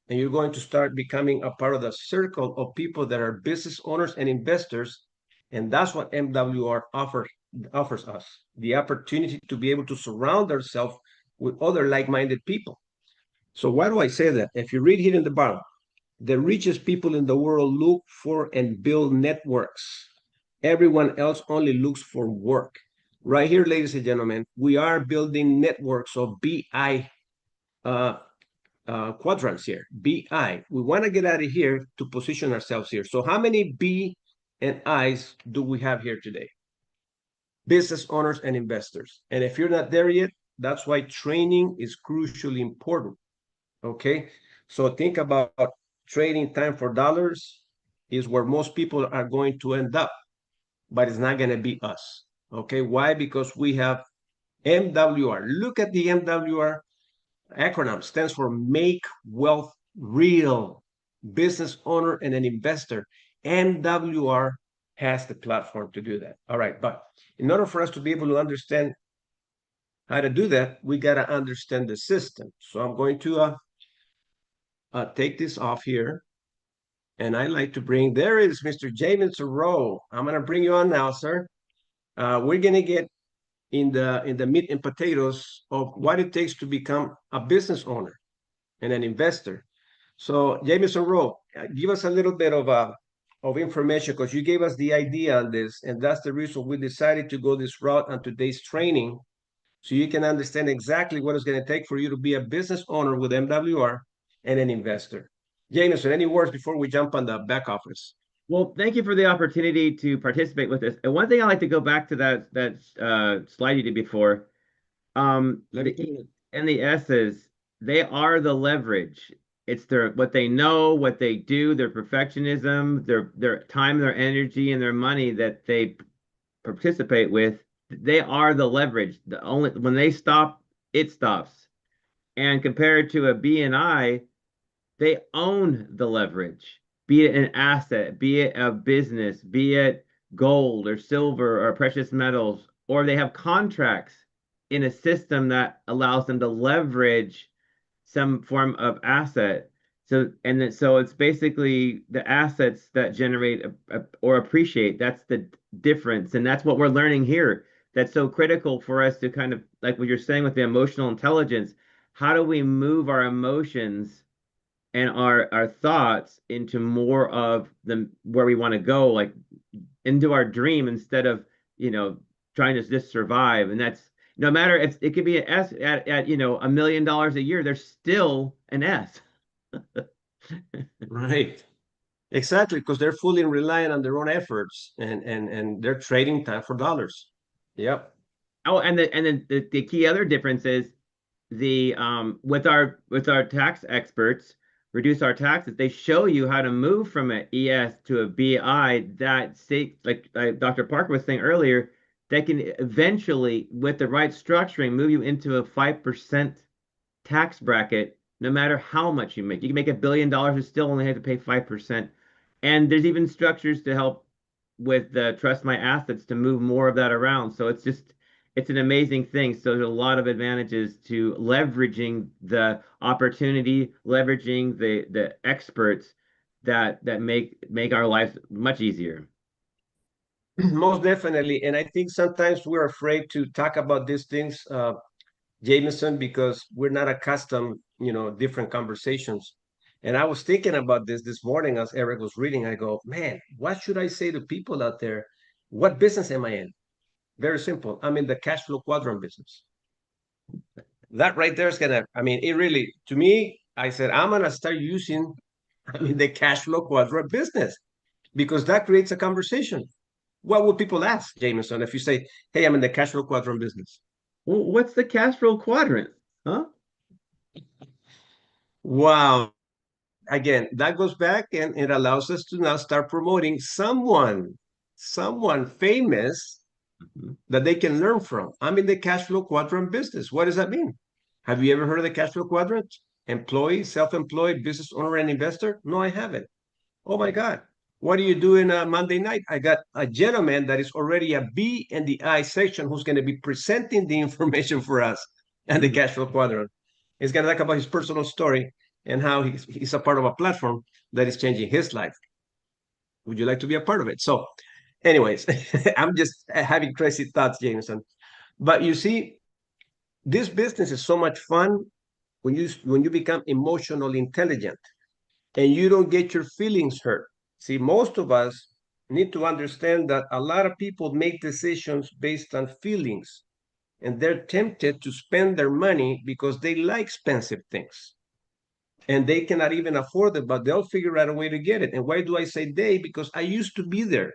and you're going to start becoming a part of the circle of people that are business owners and investors. And that's what MWR offers us, the opportunity to be able to surround ourselves with other like-minded people. So why do I say that? If you read here in the bottom, the richest people in the world look for and build networks. Everyone else only looks for work. Right here, ladies and gentlemen, we are building networks of BI quadrants here. BI. We want to get out of here to position ourselves here. So how many B and I's do we have here today? Business owners and investors. And if you're not there yet, that's why training is crucially important. Okay. So think about trading time for dollars is where most people are going to end up, but it's not going to be us. Okay, why? Because we have MWR. Look at the MWR acronym. Stands for Make Wealth Real. Business owner and an investor. MWR has the platform to do that. All right, but in order for us to be able to understand how to do that, we got to understand the system. So I'm going to take this off here. And I'd like to bring, there is Mr. Jamison Rowe. I'm going to bring you on now, sir. We're going to get in the meat and potatoes of what it takes to become a business owner and an investor. So Jamison Rowe, give us a little bit of information, because you gave us the idea on this, and that's the reason we decided to go this route on today's training, so you can understand exactly what it's going to take for you to be a business owner with MWR and an investor. Jamison, any words before we jump on the back office? Well, thank you for the opportunity to participate with this. And one thing I like to go back to that slide you did before. And the S's, they are the leverage. It's what they know, what they do, their perfectionism, their time, their energy, and their money that they participate with. They are the leverage. When they stop, it stops. And compared to a B and I, they own the leverage, be it an asset, be it a business, be it gold or silver or precious metals, or they have contracts in a system that allows them to leverage some form of asset. So it's basically the assets that generate or appreciate. That's the difference. And that's what we're learning here. that's so critical for us to kind of like what you're saying with the emotional intelligence. How do we move our emotions and our thoughts into more of the where we want to go, like into our dream instead of, trying to just survive. And that's no matter if it could be an S at $1 million a year, there's still an S. Right. Exactly, because they're fully reliant on their own efforts and they're trading time for dollars. Yep. Oh, and then the key other difference is the with our tax experts reduce our taxes. They show you how to move from an ES to a BI that say like Dr. Parker was saying earlier, they can eventually, with the right structuring, move you into a 5% tax bracket, no matter how much you make. You can make $1 billion and still only have to pay 5%. And there's even structures to help with the trust my assets to move more of that around. So it's an amazing thing. So there's a lot of advantages to leveraging the opportunity, leveraging the experts that make our lives much easier. Most definitely. And I think sometimes we're afraid to talk about these things, Jameson, because we're not accustomed, different conversations. And I was thinking about this morning as Eric was reading. I go, man, what should I say to people out there? What business am I in? Very simple. I'm in the cash flow quadrant business. That right there is gonna, it really, to me, I said, I'm gonna start using, the cash flow quadrant business because that creates a conversation. What would people ask, Jameson, if you say, hey, I'm in the cash flow quadrant business? Well, what's the cash flow quadrant? Huh? Wow. Again, that goes back and it allows us to now start promoting someone famous that they can learn from. I'm in the cash flow quadrant business. What does that mean? Have you ever heard of the cash flow quadrant? Employee, self-employed, business owner, and investor? No, I haven't. Oh my God. What do you do in a Monday night? I got a gentleman that is already a B and the I section who's going to be presenting the information for us and the cash flow quadrant. He's going to talk about his personal story and how he's a part of a platform that is changing his life. Would you like to be a part of it? So, anyways, I'm just having crazy thoughts, Jameson. But you see, this business is so much fun when you become emotionally intelligent and you don't get your feelings hurt. See, most of us need to understand that a lot of people make decisions based on feelings, and they're tempted to spend their money because they like expensive things. And they cannot even afford it, but they'll figure out a way to get it. And why do I say they? Because I used to be there.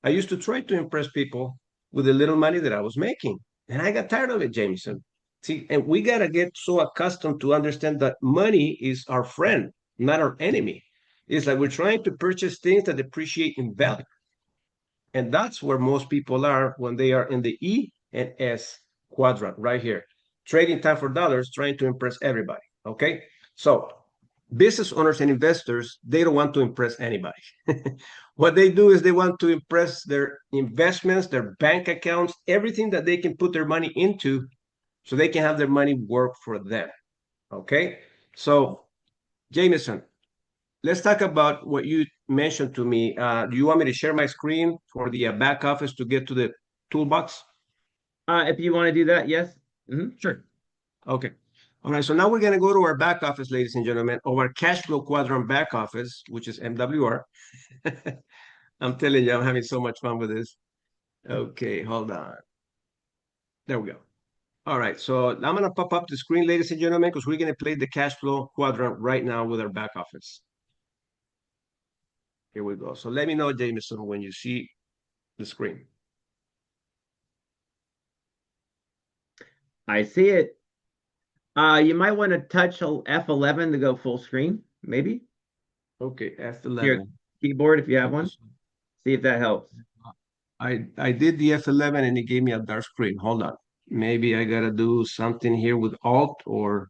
I used to try to impress people with the little money that I was making. And I got tired of it, Jameson. See, and we got to get so accustomed to understand that money is our friend, not our enemy. It's like we're trying to purchase things that depreciate in value. And that's where most people are when they are in the E and S quadrant right here. Trading time for dollars, trying to impress everybody. Okay. So business owners and investors, they don't want to impress anybody. What they do is they want to impress their investments, their bank accounts, everything that they can put their money into so they can have their money work for them. Okay. So, Jameson, let's talk about what you mentioned to me. Do you want me to share my screen for the back office to get to the toolbox? If you want to do that, yes. Sure. Okay. All right. So now we're going to go to our back office, ladies and gentlemen, or our cash flow quadrant back office, which is MWR. I'm telling you, I'm having so much fun with this. Okay, hold on. There we go. All right. So I'm going to pop up the screen, ladies and gentlemen, because we're going to play the cash flow quadrant right now with our back office. Here we go. So let me know, Jameson, when you see the screen. I see it. You might want to touch F11 to go full screen, maybe. Okay, F11. Your keyboard, if you have one. See if that helps. I did the F11 and it gave me a dark screen. Hold on. Maybe I gotta do something here with Alt or.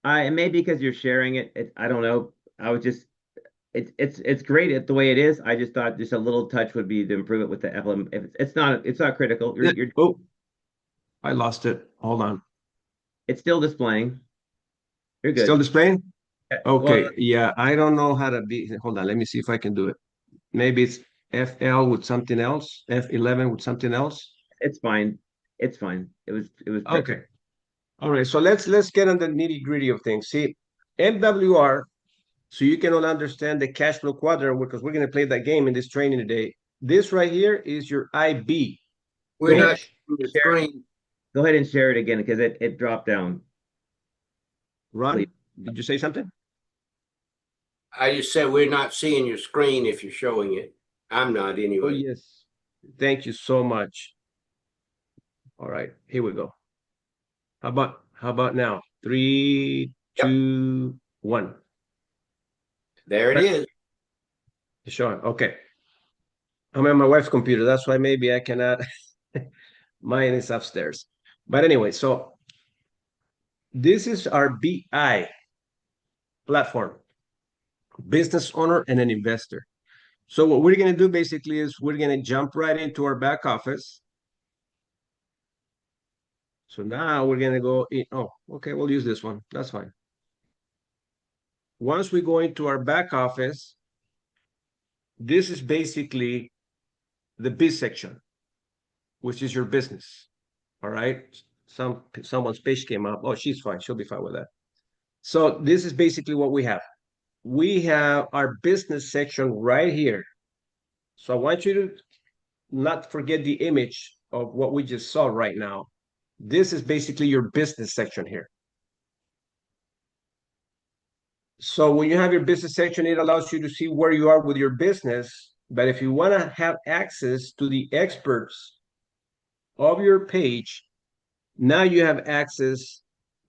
It may be because you're sharing it. I don't know. I was just. It's great the way it is. I just thought just a little touch would be to improve it with the F11. If it's not critical. Oh, I lost it. Hold on. It's still displaying. You're good. Still displaying? Okay. Well, Yeah, I don't know how to be. Hold on. Let me see if I can do it. Maybe it's FL with something else. F11 with something else. It's fine. It's fine. It was perfect. Okay. All right. So let's get on the nitty-gritty of things. See, MWR, so you can all understand the cash flow quadrant, because we're going to play that game in this training today. This right here is your IB. We're Go not ahead. showing the Share. screen. Go ahead and share it again because it dropped down. Ron, Please. did you say something? I just said we're not seeing your screen if you're showing it. I'm not Oh, anyway. yes. Thank you so much. All right, here we go. How about now? 3, Yep. 2, 1. There it is. Sure. Okay. I'm on my wife's computer. That's why maybe I cannot. Mine is upstairs. But anyway, so this is our BI platform, business owner and an investor. So what we're going to do basically is we're going to jump right into our back office. So now we're going to go in. Oh, okay. We'll use this one. That's fine. Once we go into our back office, this is basically the biz section, which is your business. All right. Someone's page came up. Oh, she's fine. She'll be fine with that. So this is basically what we have. We have our business section right here. So I want you to not forget the image of what we just saw right now. This is basically your business section here. So when you have your business section, it allows you to see where you are with your business. But if you want to have access to the experts of your page, now you have access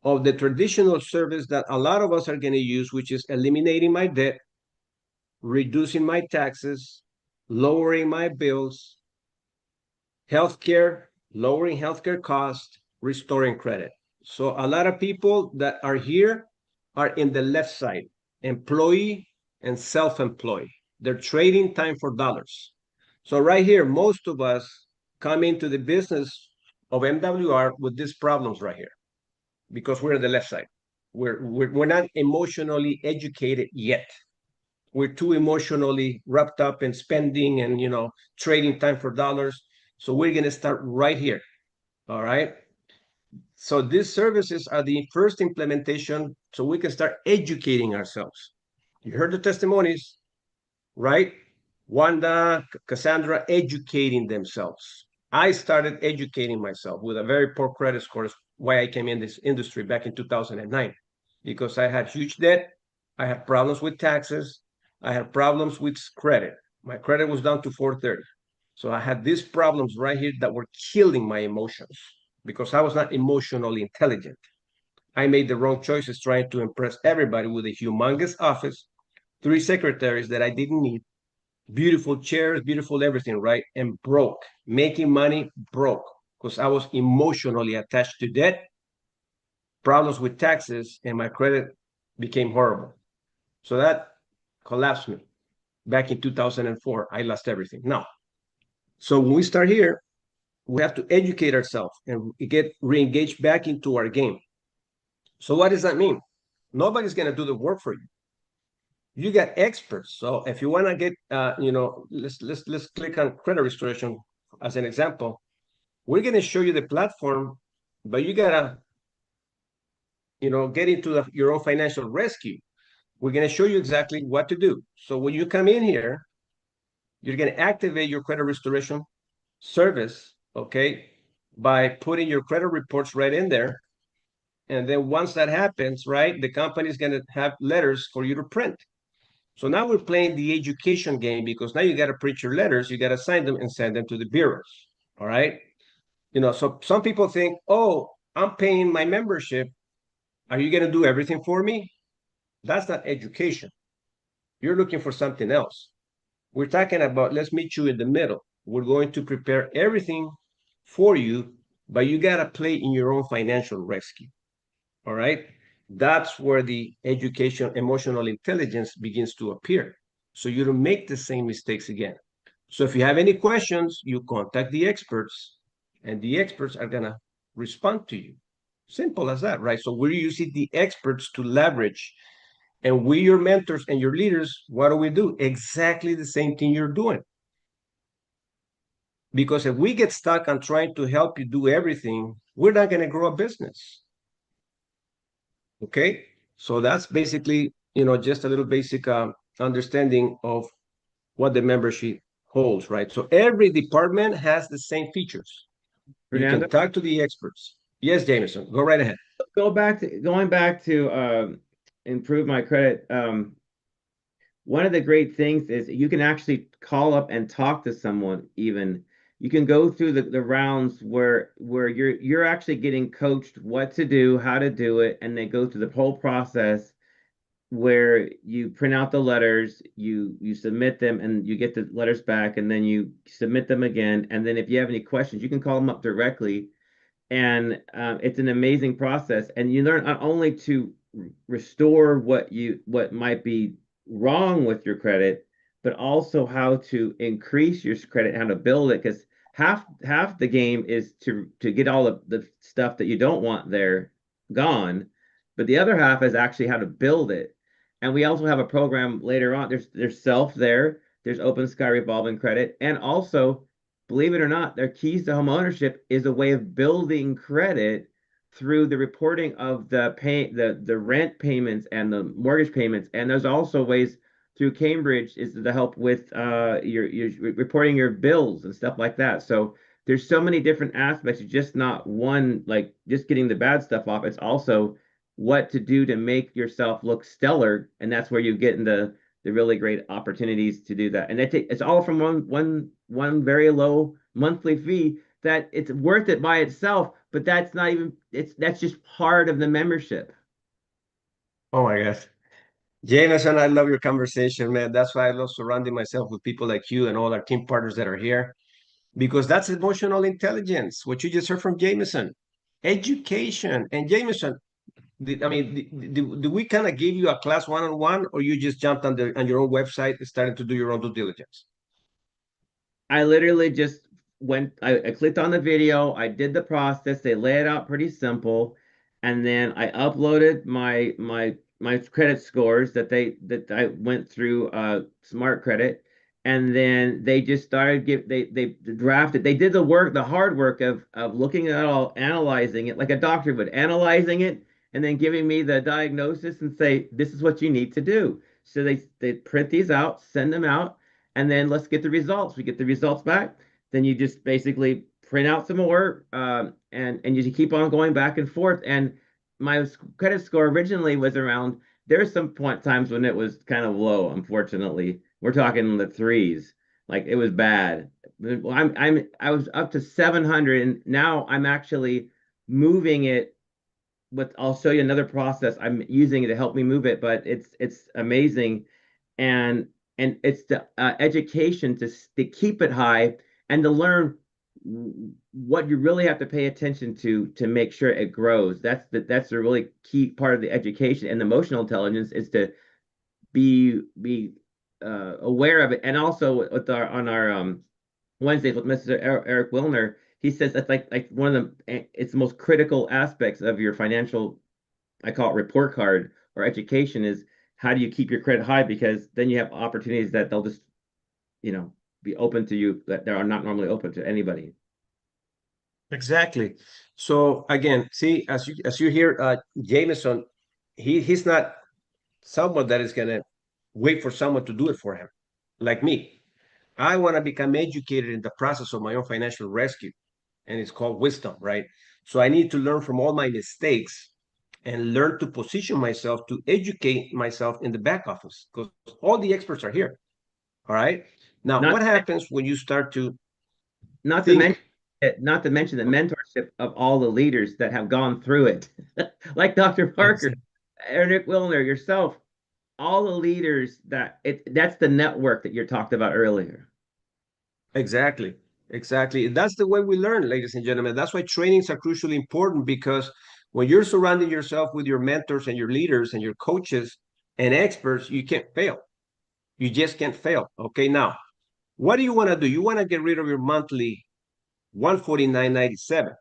of the traditional service that a lot of us are going to use, which is eliminating my debt, reducing my taxes, lowering my bills, healthcare, lowering healthcare costs, restoring credit. So a lot of people that are here are in the left side, employee and self-employed. They're trading time for dollars. So right here, most of us come into the business of MWR with these problems right here, because we're on the left side. We're not emotionally educated yet. We're too emotionally wrapped up in spending and trading time for dollars. So we're going to start right here. All right. So these services are the first implementation so we can start educating ourselves. You heard the testimonies, right? Wanda, Cassandra educating themselves. I started educating myself with a very poor credit score. Why I came in this industry back in 2009, because I had huge debt. I had problems with taxes. I had problems with credit. My credit was down to 430. So I had these problems right here that were killing my emotions because I was not emotionally intelligent. I made the wrong choices trying to impress everybody with a humongous office, 3 secretaries that I didn't need, beautiful chairs, beautiful everything, right? And broke, making money broke because I was emotionally attached to debt, problems with taxes, and my credit became horrible. So that collapsed me. Back in 2004, I lost everything. Now, so when we start here, we have to educate ourselves and get re-engaged back into our game. So what does that mean? Nobody's going to do the work for you. You got experts. So if you want to get, let's click on credit restoration as an example. We're going to show you the platform, but you got to, get into your own financial rescue. We're going to show you exactly what to do. So when you come in here, you're going to activate your credit restoration service, okay, by putting your credit reports right in there. And then once that happens, right, the company is going to have letters for you to print. So now we're playing the education game because now you got to print your letters, you got to sign them and send them to the bureaus. All right. So some people think, oh, I'm paying my membership. Are you going to do everything for me? That's not education. You're looking for something else. We're talking about, let's meet you in the middle. We're going to prepare everything for you, but you got to play in your own financial rescue. All right. That's where the education, emotional intelligence begins to appear. So you don't make the same mistakes again. So if you have any questions, you contact the experts and the experts are going to respond to you. Simple as that, right? So we're using the experts to leverage. And we, your mentors and your leaders, what do? Exactly the same thing you're doing. Because if we get stuck on trying to help you do everything, we're not going to grow a business. Okay, so that's basically, just a little basic understanding of what the membership holds, right? So every department has the same features. You Fernando, can talk to the experts. Yes, Jameson, go right ahead. going back to improve my credit. One of the great things is you can actually call up and talk to someone even. You can go through the rounds where you're actually getting coached what to do, how to do it, and they go through the whole process where you print out the letters, you submit them, and you get the letters back, and then you submit them again. And then if you have any questions, you can call them up directly. And it's an amazing process. And you learn not only to restore what might be wrong with your credit, but also how to increase your credit, how to build it. Because half the game is to get all of the stuff that you don't want there gone, but the other half is actually how to build it. And we also have a program later on. There's self there. There's Open Sky revolving credit, and also, believe it or not, their keys to home ownership is a way of building credit through the reporting of the rent payments and the mortgage payments. And there's also ways through Cambridge is to help with your reporting your bills and stuff like that. So there's so many different aspects. It's just not one, like just getting the bad stuff off. It's also what to do to make yourself look stellar, and that's where you get into the really great opportunities to do that. And it's all from one very low monthly fee that it's worth it by itself, but that's just part of the membership. Oh my gosh. Jameson, I love your conversation, man. That's why I love surrounding myself with people like you and all our team partners that are here, because that's emotional intelligence, what you just heard from Jameson. Education. And Jameson, do we kind of give you a class one-on-one, or you just jumped on your own website and started to do your own due diligence? I literally just I clicked on the video, I did the process, they lay it out pretty simple, and then I uploaded my credit scores that I went through Smart Credit, and then they just started they drafted, they did the work, the hard work of looking at it all, analyzing it like a doctor would, analyzing it, and then giving me the diagnosis and say, this is what you need to do. So they print these out, send them out, and then let's get the results. We get the results back. Then you just basically print out some more, and you keep on going back and forth. And my credit score originally was around. There's some point times when it was kind of low. Unfortunately, we're talking in the threes. Like it was bad. I was up to 700, and now I'm actually moving it. I'll show you another process. I'm using it to help me move it, but it's amazing, and it's the education to keep it high and to learn what you really have to pay attention to make sure it grows. That's the really key part of the education. And the emotional intelligence is to be aware of it. And also with on our Wednesdays with Mr. Eric Wilner, he says that's like one of it's the most critical aspects of your financial, I call it report card or education, is how do you keep your credit high? Because then you have opportunities that they'll just, be open to you that they are not normally open to anybody. Exactly. So again, see, as you hear, Jameson, he's not someone that is gonna wait for someone to do it for him, like me. I want to become educated in the process of my own financial rescue, and it's called wisdom, right? So I need to learn from all my mistakes and learn to position myself to educate myself in the back office, because all the experts are here. All right. Now, Not what happens when you start to not to think? mention not to mention the mentorship of all the leaders that have gone through it, like Dr. Parker, Eric Wilner, yourself, all the leaders that's the network that you talked about earlier. Exactly. Exactly. That's the way we learn, ladies and gentlemen. That's why trainings are crucially important, because when you're surrounding yourself with your mentors and your leaders and your coaches and experts, you can't fail. You just can't fail. Okay. Now, what do you want to do? You want to get rid of your monthly 149.97.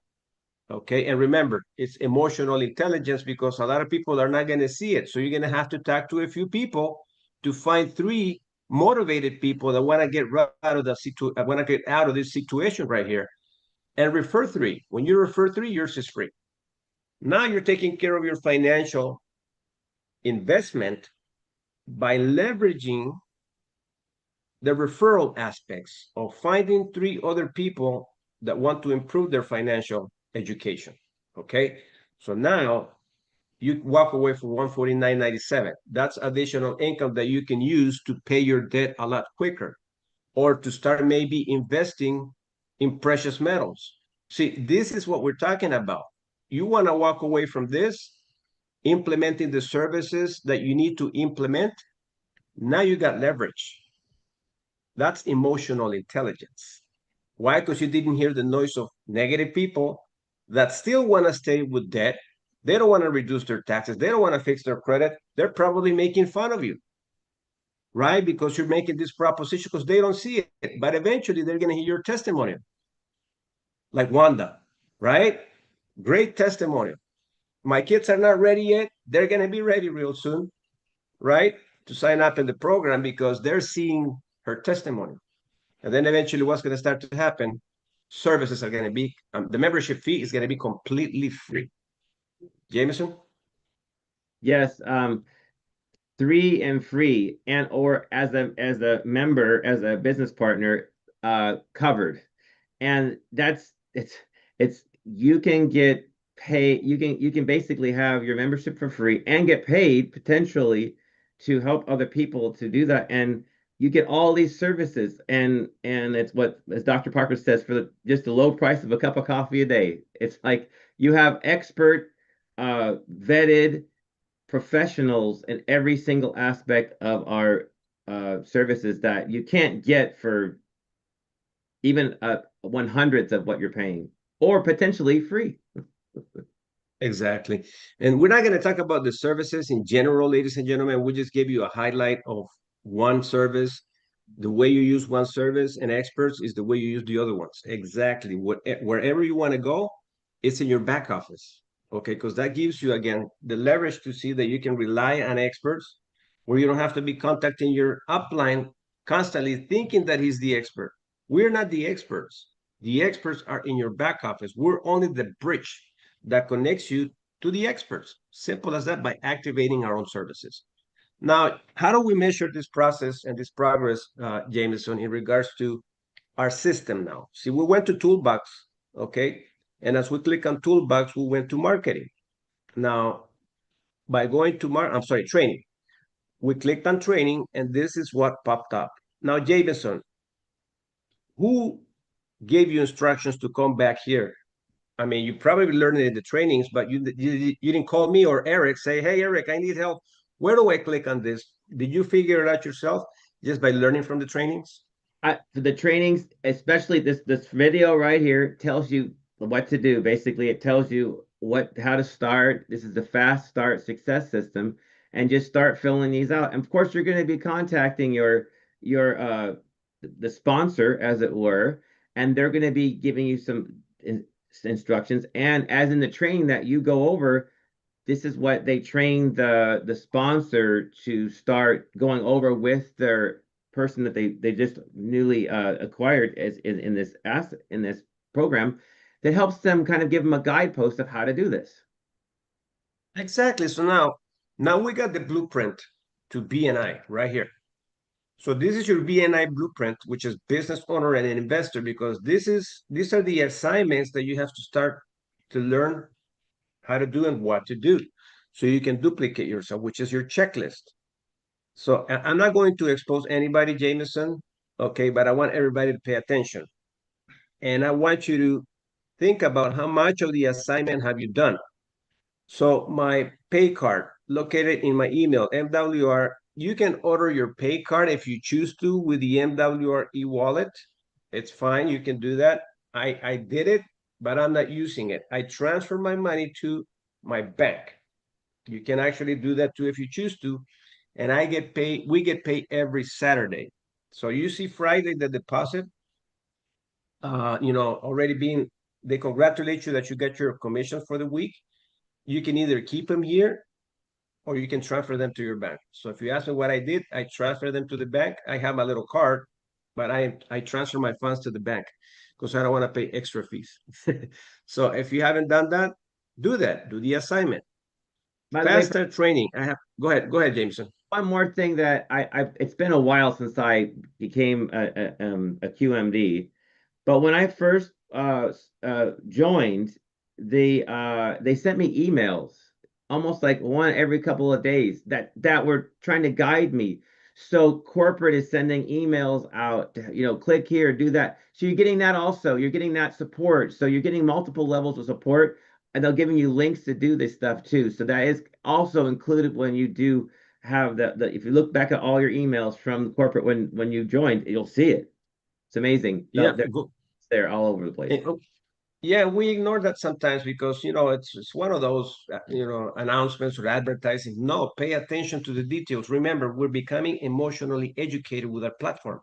Okay. And remember, it's emotional intelligence, because a lot of people are not going to see it. So you're going to have to talk to a few people to find 3 motivated people that want to get right out of want to get out of this situation right here, and refer 3. When you refer 3, yours is free. Now you're taking care of your financial investment by leveraging the referral aspects of finding 3 other people that want to improve their financial education. Okay, so now you walk away from $149.97. That's additional income that you can use to pay your debt a lot quicker, or to start maybe investing in precious metals. See, this is what we're talking about. You want to walk away from this, implementing the services that you need to implement. Now you got leverage. That's emotional intelligence. Why? Because you didn't hear the noise of negative people that still want to stay with debt. They don't want to reduce their taxes. They don't want to fix their credit. They're probably making fun of you, right? Because you're making this proposition because they don't see it. But eventually they're going to hear your testimonial. Like Wanda, right? Great testimonial. My kids are not ready yet. They're going to be ready real soon, right? To sign up in the program because they're seeing her testimony. And then eventually what's going to start to happen? Services are going to be, the membership fee is going to be completely free. Jameson? Yes, 3 and free, and or as a member, as a business partner, covered. And it's you can get paid, you can basically have your membership for free and get paid potentially to help other people to do that. And you get all these services, and it's what, as Dr. Parker says, for just the low price of a cup of coffee a day. It's like you have expert, vetted professionals in every single aspect of our services that you can't get for even 1/100th of what you're paying, or potentially free. Exactly. And we're not going to talk about the services in general, ladies and gentlemen. We just gave you a highlight of one service. The way you use one service and experts is the way you use the other ones. Exactly. Wherever you want to go, it's in your back office. Okay, because that gives you, again, the leverage to see that you can rely on experts, where you don't have to be contacting your upline constantly thinking that he's the expert. We're not the experts. The experts are in your back office. We're only the bridge that connects you to the experts. Simple as that, by activating our own services. Now, how do we measure this process and this progress, Jameson, in regards to our system now? See, we went to Toolbox, okay? And as we click on Toolbox, we went to marketing. Now, by going to training. We clicked on training, and this is what popped up. Now, Jameson, who gave you instructions to come back here? I mean, you probably learned it in the trainings, but you didn't call me or Eric, say, hey, Eric, I need help. Where do I click on this? Did you figure it out yourself just by learning from the trainings? The trainings, especially this video right here, tells you what to do. Basically, it tells you how to start. This is the fast start success system, and just start filling these out. And of course, you're going to be contacting the sponsor, as it were, and they're going to be giving you some instructions. And as in the training that you go over, this is what they train the sponsor to start going over with their person that they just newly acquired in this program, that helps them kind of give them a guidepost of how to do this. Exactly. So now we got the blueprint to BNI right here. So this is your BNI blueprint, which is business owner and an investor, because these are the assignments that you have to start to learn how to do and what to do, so you can duplicate yourself, which is your checklist. So I'm not going to expose anybody, Jameson, okay, but I want everybody to pay attention. And I want you to think about how much of the assignment have you done. So my pay card located in my email, MWR, you can order your pay card if you choose to with the MWR e-wallet. It's fine, you can do that. I did it, but I'm not using it. I transfer my money to my bank. You can actually do that too if you choose to. And we get paid every Saturday. So you see Friday, the deposit, already they congratulate you that you get your commission for the week. You can either keep them here or you can transfer them to your bank. So if you ask me what I did, I transfer them to the bank. I have my little card, but I transfer my funds to the bank because I don't want to pay extra fees. So if you haven't done that, do that. Do the assignment. By the way, Faster training. Go ahead, Jameson. one more thing that it's been a while since I became a QMD, but when I first joined, they sent me emails almost like one every couple of days that were trying to guide me. So corporate is sending emails out, click here, do that. So you're getting that also. You're getting that support. So you're getting multiple levels of support, and they're giving you links to do this stuff too. So that is also included when you do have the if you look back at all your emails from corporate when you joined, you'll see it. It's amazing. Yeah, They're all over the place. Yeah, we ignore that sometimes because it's one of those announcements or advertising. No, pay attention to the details. Remember, we're becoming emotionally educated with our platform,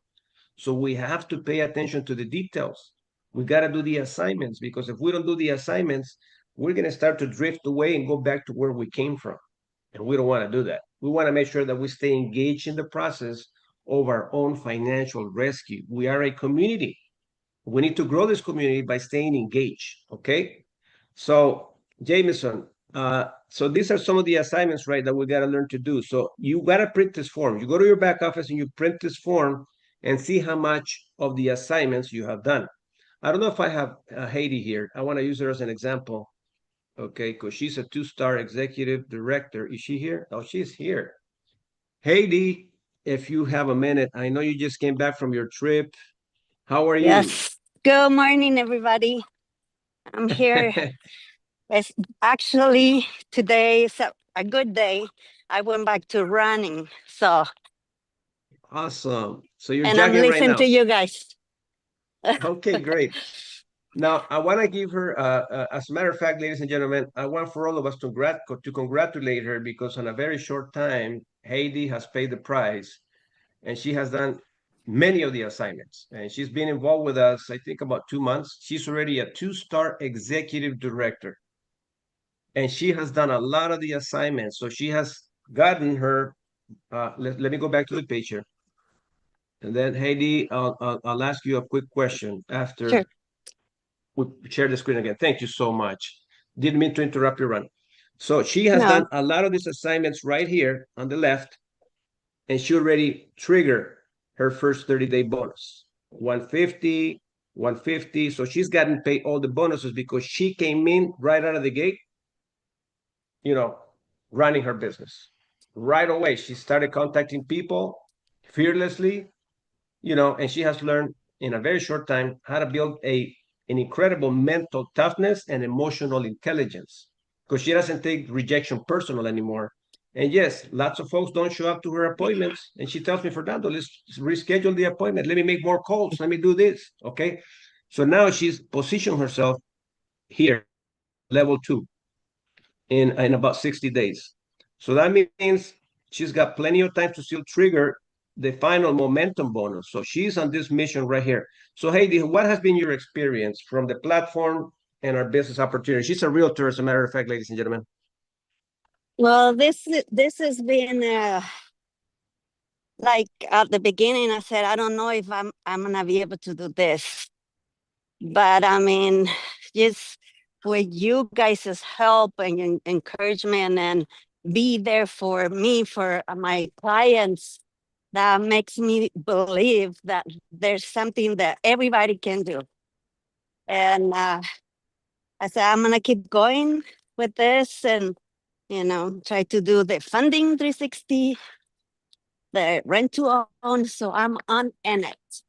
so we have to pay attention to the details. We got to do the assignments because if we don't do the assignments, we're going to start to drift away and go back to where we came from, and we don't want to do that. We want to make sure that we stay engaged in the process of our own financial rescue. We are a community. We need to grow this community by staying engaged. Okay. So, Jameson, so these are some of the assignments, right, that we got to learn to do. So you got to print this form. You go to your back office and you print this form and see how much of the assignments you have done. I don't know if I have Heidi here. I want to use her as an example. Okay, because she's a 2-star executive director. Is she here? Oh, she's here. Heidi, if you have a minute, I know you just came back from your trip. How are you? Yes. Good morning, everybody. I'm here. It's actually today is a good day. I went back to running, so Awesome. So you're and I'm jogging right listening now. to you guys. Okay, great. Now, I want to give her, as a matter of fact, ladies and gentlemen, I want for all of us to congratulate her because in a very short time, Heidi has paid the price and she has done many of the assignments. And she's been involved with us, I think, about 2 months. She's already a 2-star executive director. And she has done a lot of the assignments. So she has gotten her, let me go back to the page here. And then Heidi, I'll ask you a quick question after Sure. we share the screen again. Thank you so much. Didn't mean to interrupt your run. So she has No. done a lot of these assignments right here on the left, and she already triggered her first 30-day bonus. 150, 150. So she's gotten paid all the bonuses because she came in right out of the gate, running her business. Right away, she started contacting people fearlessly, and she has learned in a very short time how to build an incredible mental toughness and emotional intelligence because she doesn't take rejection personal anymore. And yes, lots of folks don't show up to her appointments. And she tells me, Fernando, let's reschedule the appointment. Let me make more calls. Let me do this. Okay. So now she's positioned herself here, level 2, in about 60 days. So that means she's got plenty of time to still trigger the final momentum bonus. So she's on this mission right here. So Heidi, what has been your experience from the platform and our business opportunity? She's a realtor, as a matter of fact, ladies and gentlemen. Well, this has been like at the beginning. I said I don't know if I'm gonna be able to do this, but I mean, just with you guys' help and encouragement and be there for me, for my clients, that makes me believe that there's something that everybody can do. And I said, I'm going to keep going with this and, try to do the funding 360, the rent to own. So I'm on in it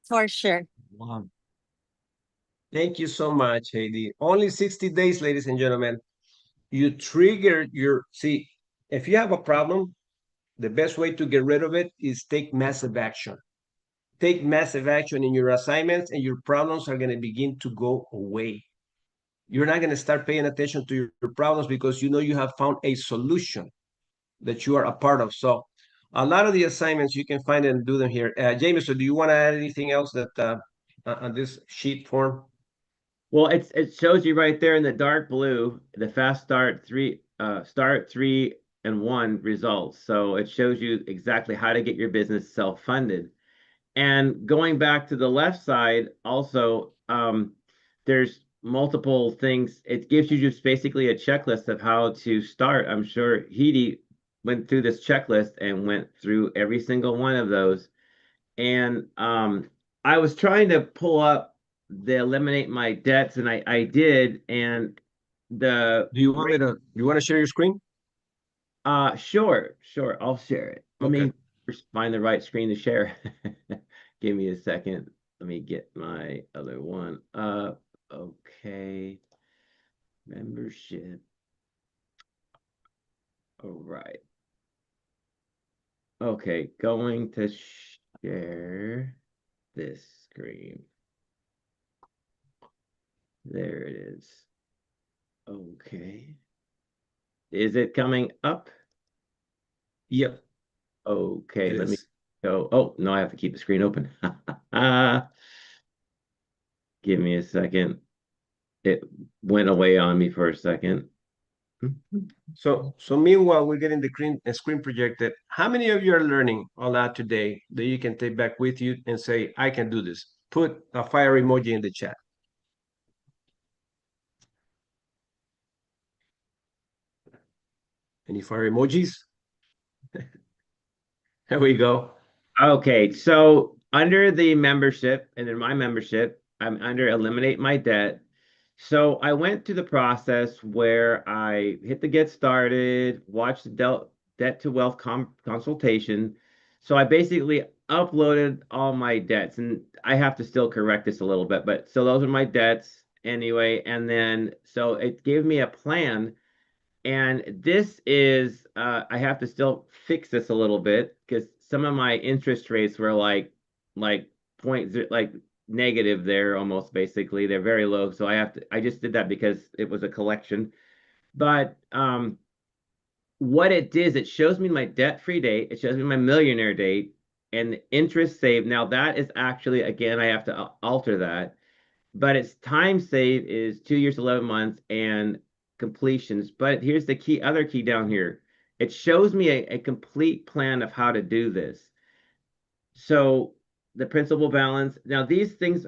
for sure. Wow. Thank you so much, Heidi. Only 60 days, ladies and gentlemen. You trigger see, if you have a problem, the best way to get rid of it is take massive action. Take massive action in your assignments and your problems are going to begin to go away. You're not going to start paying attention to your problems because you have found a solution that you are a part of. So a lot of the assignments you can find and do them here. Jameson, do you want to add anything else that on this sheet form? Well, it shows you right there in the dark blue, the fast start 3 and results. So it shows you exactly how to get your business self-funded. And going back to the left side, also, there's multiple things. It gives you just basically a checklist of how to start. I'm sure Heidi went through this checklist and went through every single one of those. And I was trying to pull up the eliminate my debts, and I did. And the Do you want me to, you want to share your screen? sure, I'll share it. Let Okay. me first find the right screen to share. Give me a second. Let me get my other one. Okay. Membership. All right. Okay, going to share this screen. There it is. Okay. Is it coming up? Yep. Okay, It let me is. go. Oh, no, I have to keep the screen open. Give me a second. It went away on me for a second. So meanwhile, we're getting the screen projected. How many of you are learning all that today that you can take back with you and say, I can do this? Put a fire emoji in the chat. Any fire emojis? There we go. Okay, so under the membership and in my membership, I'm under eliminate my debt. So I went through the process where I hit the get started, watched the debt to wealth consultation. So I basically uploaded all my debts, and I have to still correct this a little bit, but so those are my debts anyway. And then so it gave me a plan. And this is, I have to still fix this a little bit because some of my interest rates were like point, like negative there almost basically. They're very low. So I just did that because it was a collection. But what it did is it shows me my debt-free date, it shows me my millionaire date, and the interest saved. Now that is actually, again, I have to alter that, but its time save is 2 years, 11 months, and completions. But here's the key, other key down here. It shows me a complete plan of how to do this. So the principal balance, now these things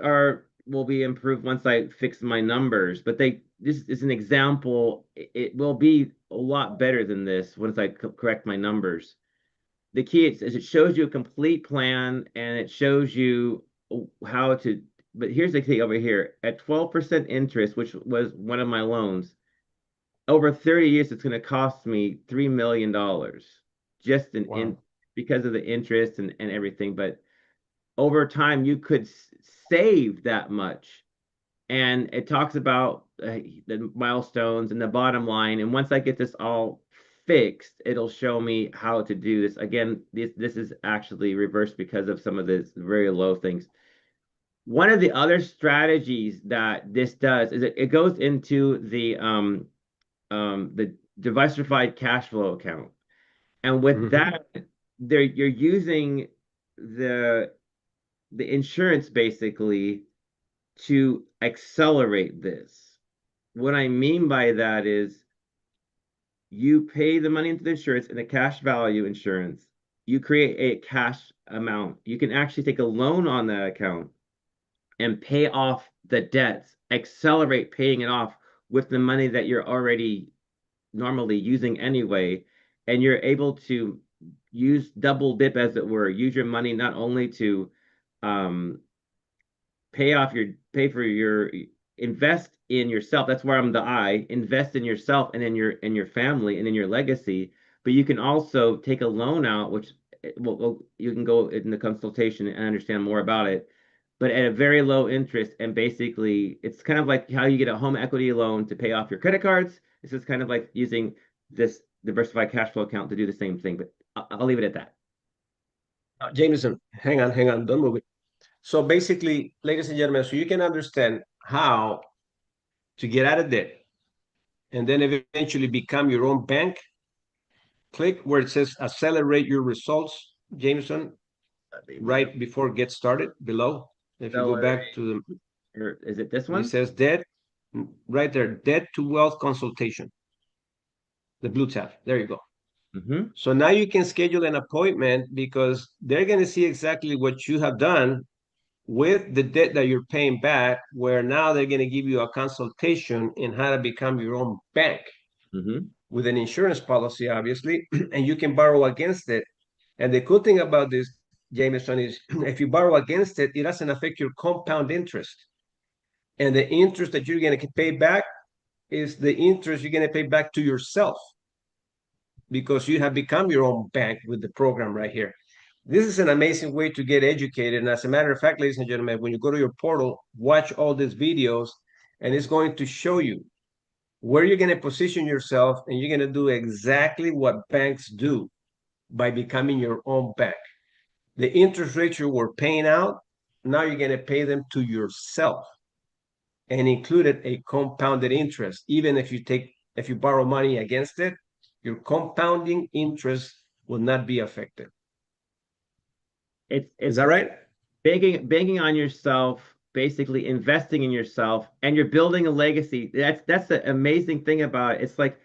will be improved once I fix my numbers, but this is an example. It will be a lot better than this once I correct my numbers. The key is it shows you a complete plan and it shows you how to, but here's the key over here. At 12% interest, which was one of my loans, over 30 years, it's going to cost me $3 million just in because of the interest and everything. But over time, you could save that much. And it talks about the milestones and the bottom line. And once I get this all fixed, it'll show me how to do this. Again, this is actually reversed because of some of this very low things. One of the other strategies that this does is it goes into the diversified cash flow account. And with that, you're using the insurance basically to accelerate this. What I mean by that is you pay the money into the insurance and the cash value insurance. You create a cash amount. You can actually take a loan on that account and pay off the debts, accelerate paying it off with the money that you're already normally using anyway. And you're able to use double dip, as it were, use your money not only to pay for your invest in yourself. That's where I'm the I, invest in yourself and in your family and in your legacy. But you can also take a loan out, which you can go in the consultation and understand more about it, but at a very low interest. And basically it's kind of like how you get a home equity loan to pay off your credit cards. This is kind of like using this diversified cash flow account to do the same thing, but I'll leave it at that. Jameson, hang on, don't move it. So basically, ladies and gentlemen, so you can understand how to get out of debt and then eventually become your own bank, click where it says accelerate your results, Jameson, right before get started below. If you go back to the, or is it this one? It says debt, right there, debt to wealth consultation. The blue tab, there you go. Mm-hmm. So now you can schedule an appointment because they're going to see exactly what you have done with the debt that you're paying back, where now they're going to give you a consultation in how to become your own bank Mm-hmm. with an insurance policy, obviously, and you can borrow against it. And the cool thing about this, Jameson, is if you borrow against it, it doesn't affect your compound interest. And the interest that you're going to pay back is the interest you're going to pay back to yourself because you have become your own bank with the program right here. This is an amazing way to get educated. And as a matter of fact, ladies and gentlemen, when you go to your portal, watch all these videos, and it's going to show you where you're going to position yourself, and you're going to do exactly what banks do by becoming your own bank. The interest rates you were paying out, now you're going to pay them to yourself, and included a compounded interest. Even if you borrow money against it, your compounding interest will not be affected. Is It's that right? banking on yourself, basically investing in yourself, and you're building a legacy. That's the amazing thing about it. It's like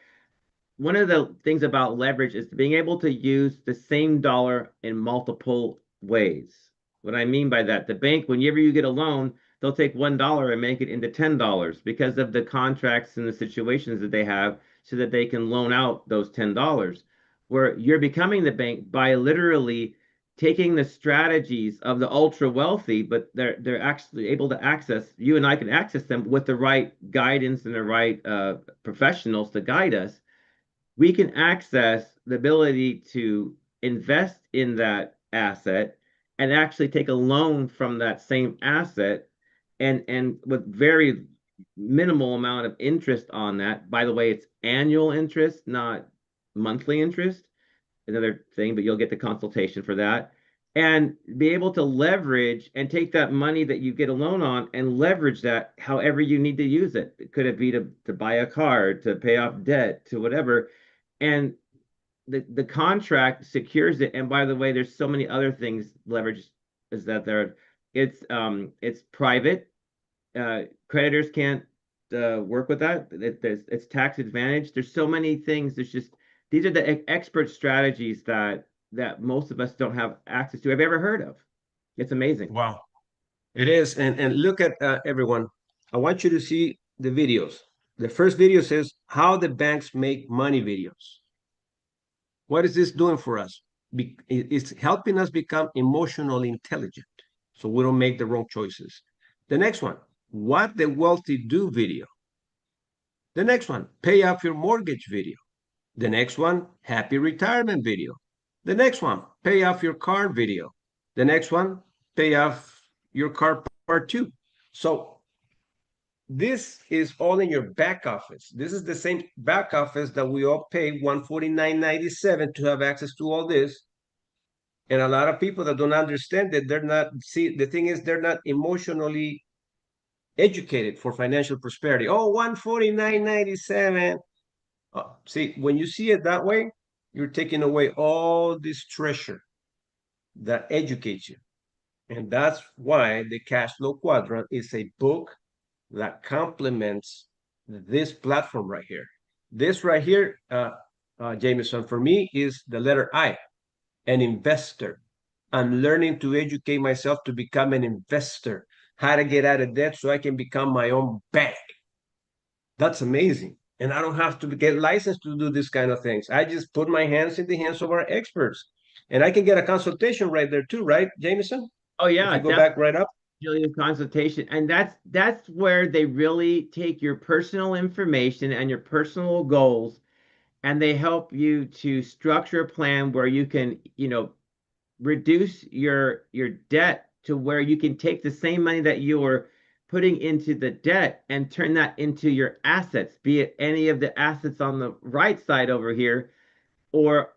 one of the things about leverage is being able to use the same dollar in multiple ways. What I mean by that, the bank, whenever you get a loan, they'll take $1 and make it into $10 because of the contracts and the situations that they have so that they can loan out those $10. Where you're becoming the bank by literally taking the strategies of the ultra wealthy, but they're actually able to access, you and I can access them with the right guidance and the right professionals to guide us. We can access the ability to invest in that asset and actually take a loan from that same asset and with very minimal amount of interest on that. By the way, it's annual interest, not monthly interest. Another thing, but you'll get the consultation for that. And be able to leverage and take that money that you get a loan on and leverage that however you need to use it. Could it be to buy a car, to pay off debt, to whatever? And the contract secures it. And by the way, there's so many other things leverage is that it's private. Creditors can't work with that. It's tax advantage. There's so many things. These are the expert strategies that most of us don't have access to. Have you ever heard of? It's amazing. Wow. It is. And look at everyone. I want you to see the videos. The first video says how the banks make money videos. What is this doing for us? It's helping us become emotionally intelligent so we don't make the wrong choices. The next one, what the wealthy do video. The next one, pay off your mortgage video. The next one, happy retirement video. The next one, pay off your car video. The next one, pay off your car part 2. So this is all in your back office. This is the same back office that we all pay $149.97 to have access to all this. And a lot of people that don't understand that the thing is they're not emotionally educated for financial prosperity. Oh, $149.97. See, when you see it that way, you're taking away all this treasure that educates you. And that's why the Cash Flow Quadrant is a book that complements this platform right here. This right here, Jameson, for me is the letter I, an investor. I'm learning to educate myself to become an investor, how to get out of debt so I can become my own bank. That's amazing. And I don't have to get licensed to do this kind of things. I just put my hands in the hands of our experts. And I can get a consultation right there too, right, Jameson? Oh yeah, if you go back right up. Julia's consultation, and that's where they really take your personal information and your personal goals, and they help you to structure a plan where you can, reduce your debt to where you can take the same money that you're putting into the debt and turn that into your assets, be it any of the assets on the right side over here, or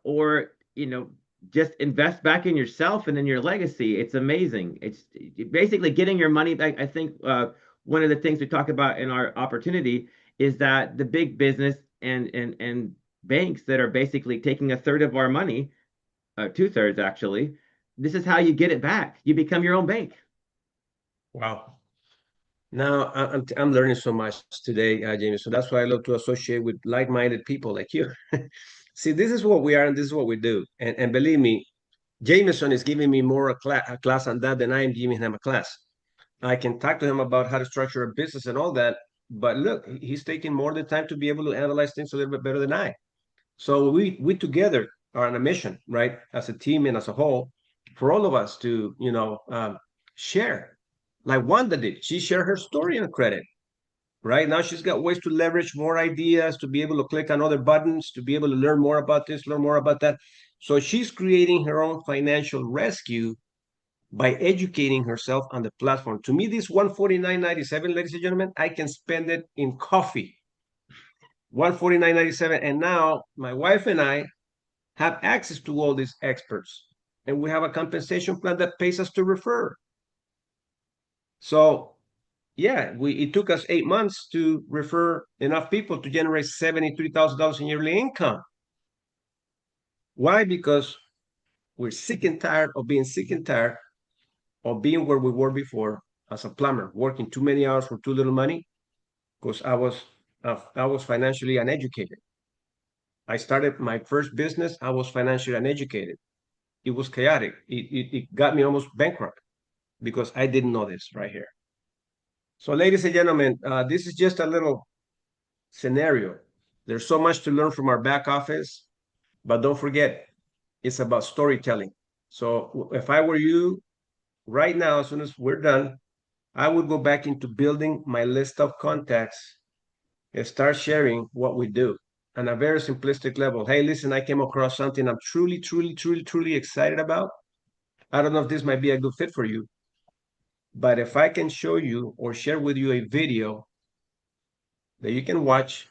just invest back in yourself and in your legacy. It's amazing. It's basically getting your money back. I think one of the things we talk about in our opportunity is that the big business and banks that are basically taking a third of our money, 2/3 actually, this is how you get it back. You become your own bank. Wow. Now I'm learning so much today, Jamie. So that's why I love to associate with like-minded people like you. See, this is what we are, and this is what we do. And believe me, Jameson is giving me more a class on that than I am giving him a class. I can talk to him about how to structure a business and all that, but look, he's taking more the time to be able to analyze things a little bit better than I. So we together are on a mission, right? As a team and as a whole, for all of us to, share. Like Wanda did, she shared her story on credit. Right now, she's got ways to leverage more ideas, to be able to click on other buttons, to be able to learn more about this, learn more about that. So she's creating her own financial rescue by educating herself on the platform. To me, this $149.97, ladies and gentlemen, I can spend it in coffee. $149.97, and now my wife and I have access to all these experts, and we have a compensation plan that pays us to refer. So yeah, it took us 8 months to refer enough people to generate $73,000 in yearly income. Why? Because we're sick and tired of being sick and tired of being where we were before as a plumber, working too many hours for too little money. Because I was financially uneducated. I started my first business. I was financially uneducated. It was chaotic. It got me almost bankrupt because I didn't know this right here. So, ladies and gentlemen, this is just a little scenario. There's so much to learn from our back office, but don't forget, it's about storytelling. So if I were you right now, as soon as we're done, I would go back into building my list of contacts and start sharing what we do on a very simplistic level. Hey, listen, I came across something I'm truly, truly, truly, truly excited about. I don't know if this might be a good fit for you, but if I can show you or share with you a video that you can watch,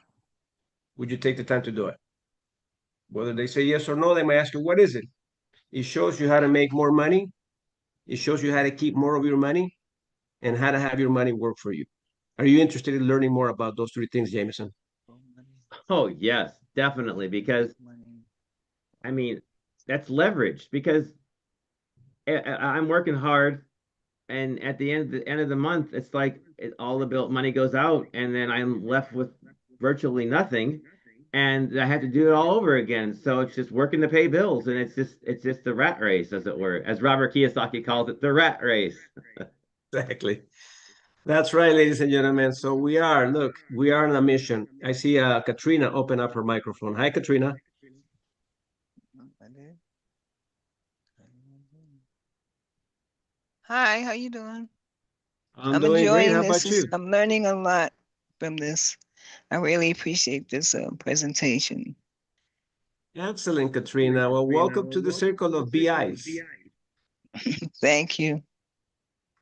would you take the time to do it? Whether they say yes or no, they might ask you, what is it? It shows you how to make more money. It shows you how to keep more of your money and how to have your money work for you. Are you interested in learning more about those three things, Jameson? Oh, yes, definitely. Because I mean, that's leverage because I'm working hard, and at the end of the month, it's like all the bill money goes out, and then I'm left with virtually nothing, and I have to do it all over again. So it's just working to pay bills, and it's just the rat race, as it were, as Robert Kiyosaki calls it, the rat race. Exactly. That's right, ladies and gentlemen. So we are on a mission. I see Katrina open up her microphone. Hi, Katrina. Hi, how you doing? I'm doing great. How about you? I'm learning a lot from this. I really appreciate this presentation. Excellent, Katrina. Well, welcome to the circle of BIs. Thank you.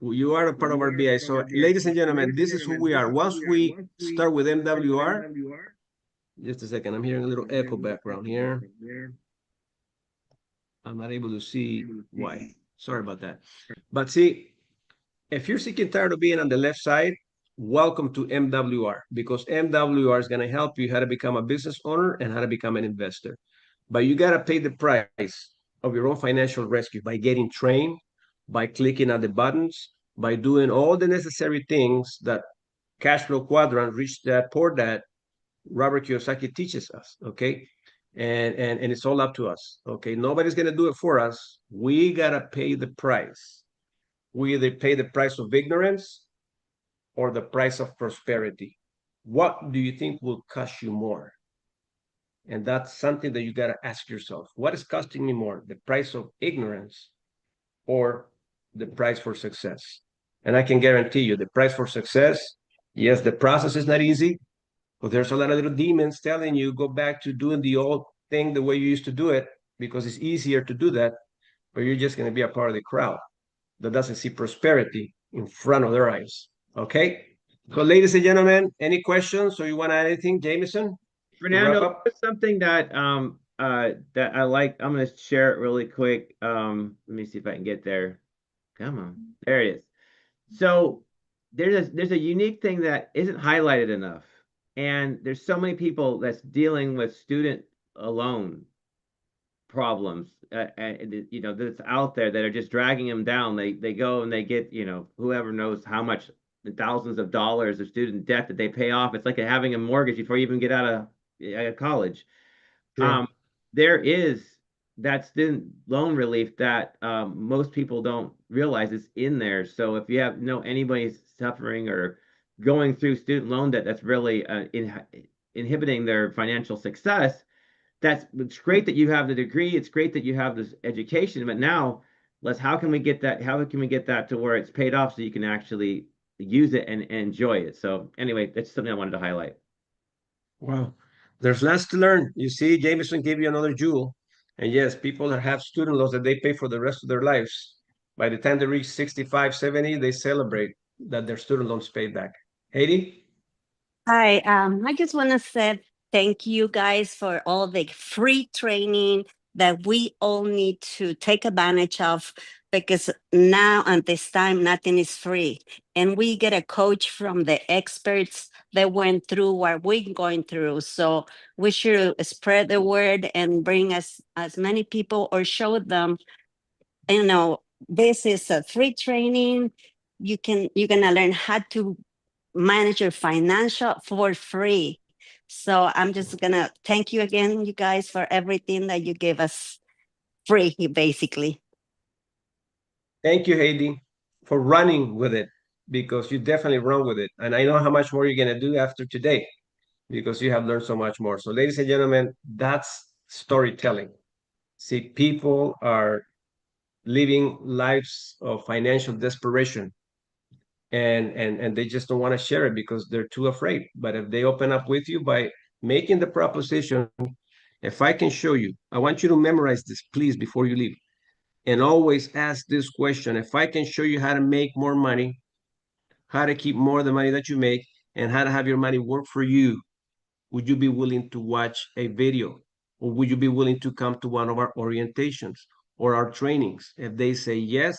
You are a part of our BI. So, ladies and gentlemen, this is who we are. Once we start with MWR, just a second, I'm hearing a little echo background here. I'm not able to see why. Sorry about that. But see, if you're sick and tired of being on the left side, welcome to MWR, because MWR is going to help you how to become a business owner and how to become an investor. But you got to pay the price of your own financial rescue by getting trained, by clicking on the buttons, by doing all the necessary things that Cash Flow Quadrant, Rich Dad, Poor Dad, Robert Kiyosaki teaches us, okay? And it's all up to us, okay? Nobody's going to do it for us. We got to pay the price. We either pay the price of ignorance or the price of prosperity. What do you think will cost you more? And that's something that you got to ask yourself. What is costing me more, the price of ignorance or the price for success? And I can guarantee you the price for success, yes, the process is not easy, but there's a lot of little demons telling you go back to doing the old thing the way you used to do it because it's easier to do that, or you're just going to be a part of the crowd that doesn't see prosperity in front of their eyes. Okay? So, ladies and gentlemen, any questions? Or you want to add anything, Jameson? Fernando, something that that I like. I'm going to share it really quick. Let me see if I can get there. Come on, there it is. So there's a unique thing that isn't highlighted enough, and there's so many people that's dealing with student loan problems, that's out there that are just dragging them down. They go and they get, whoever knows how much, thousands of dollars of student debt that they pay off. It's like having a mortgage before you even get out of college. Sure. there is that student loan relief that most people don't realize is in there. So if you know anybody's suffering or going through student loan debt that's really inhibiting their financial success, it's great that you have the degree. It's great that you have this education, but now how can we get that to where it's paid off so you can actually use it and enjoy it? So anyway, that's something I wanted to highlight. Wow. There's lots to learn. You see, Jameson gave you another jewel. And yes, people that have student loans that they pay for the rest of their lives, by the time they reach 65, 70, they celebrate that their student loans paid back. Haiti? Hi, I just want to say thank you guys for all the free training that we all need to take advantage of, because now at this time, nothing is free. And we get a coach from the experts that went through what we're going through. So we should spread the word and bring as many people, or show them, this is a free training. You're gonna learn how to manage your financial for free. So I'm just gonna thank you again, you guys, for everything that you give us free, basically. Thank you, Haiti, for running with it, because you definitely run with it. And I know how much more you're going to do after today, because you have learned so much more. So, ladies and gentlemen, that's storytelling. See, people are living lives of financial desperation, and they just don't want to share it because they're too afraid. But if they open up with you by making the proposition, if I can show you, I want you to memorize this, please, before you leave. And always ask this question: if I can show you how to make more money, how to keep more of the money that you make, and how to have your money work for you, would you be willing to watch a video? Or would you be willing to come to one of our orientations or our trainings? If they say yes,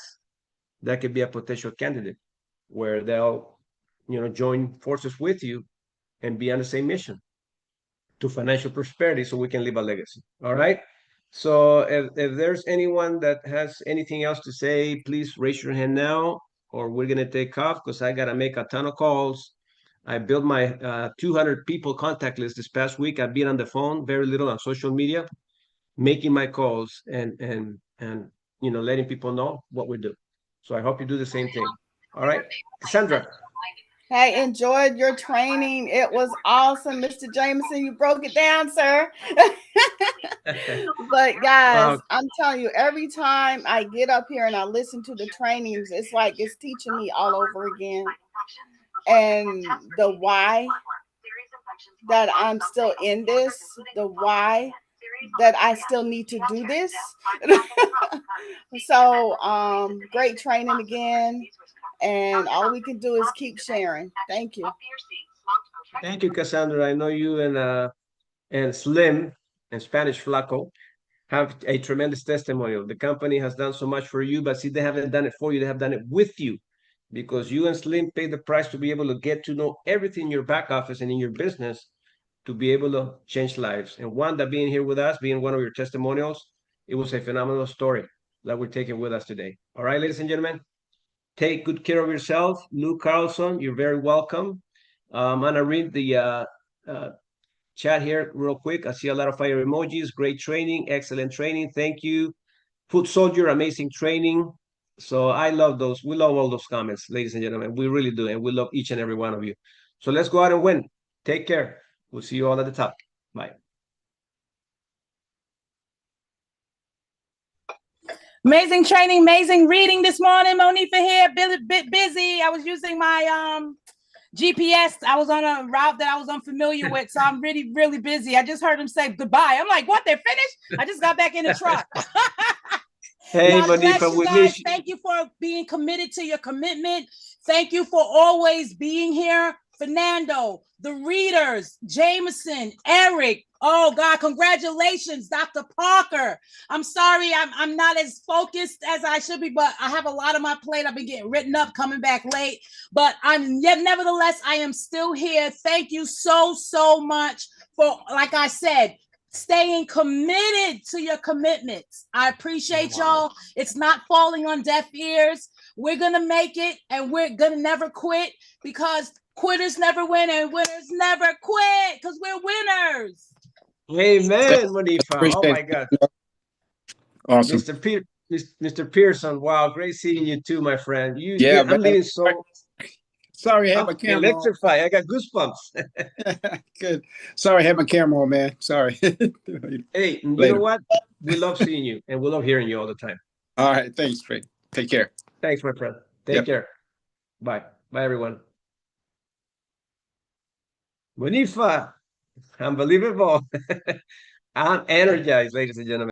that could be a potential candidate where they'll, join forces with you and be on the same mission to financial prosperity, so we can leave a legacy. All right. So if there's anyone that has anything else to say, please raise your hand now, or we're gonna take off, because I gotta make a ton of calls. I built my 200 people contact list this past week. I've been on the phone, very little on social media, making my calls and letting people know what we do. So I hope you do the same thing. All right, Cassandra. Hey, enjoyed your training. It was awesome, Mr. Jameson. You broke it down, sir. But guys, I'm telling you, every time I get up here and I listen to the trainings, it's like it's teaching me all over again. And the why that I'm still in this, the why that I still need to do this. So great training again. And all we can do is keep sharing. Thank you. Thank you, Cassandra. I know you and Slim and Spanish Flaco have a tremendous testimonial. The company has done so much for you, but see, they haven't done it for you. They have done it with you, because you and Slim paid the price to be able to get to know everything in your back office and in your business to be able to change lives. And Wanda being here with us, being one of your testimonials, it was a phenomenal story that we're taking with us today. All right, ladies and gentlemen, take good care of yourself. Lou Carlson, you're very welcome. I'm gonna read the chat here real quick. I see a lot of fire emojis. Great training, excellent training. Thank you. Foot Soldier, amazing training. So I love those. We love all those comments, ladies and gentlemen. We really do. And we love each and every one of you. So let's go out and win. Take care. We'll see you all at the top. Bye. Amazing training, amazing reading this morning. Monifa here, bit busy. I was using my GPS. I was on a route that I was unfamiliar with, so I'm really, really busy. I just heard him say goodbye. I'm like, what? They're finished? I just got back in the truck. Hey, Monifa, we miss you. Thank you for being committed to your commitment. Thank you for always being here. Fernando, the readers, Jameson, Eric. Oh God, congratulations, Dr. Parker. I'm sorry, I'm not as focused as I should be, but I have a lot on my plate. I've been getting written up, coming back late, but nevertheless, I am still here. Thank you so much for, like I said, staying committed to your commitments. I appreciate y'all. It's not falling on deaf ears. We're gonna make it, and we're gonna never quit, because quitters never win and winners never quit, because we're winners. Amen, Monifa. Oh Appreciate my God. Awesome. Mr. Pearson, wow, great seeing you too, my friend. Yeah, I'm man. leaving so Sorry, I had my camera on. electrified. I got goosebumps. Good. Sorry, I had my camera on, man. Sorry. Hey, you Later. know what? We love seeing you and we love hearing you all the time. All right. Thanks, Trey. Take care. Thanks, my friend. Take Yep. care. Bye. Bye, everyone. Monifa, unbelievable. I'm energized, ladies and gentlemen.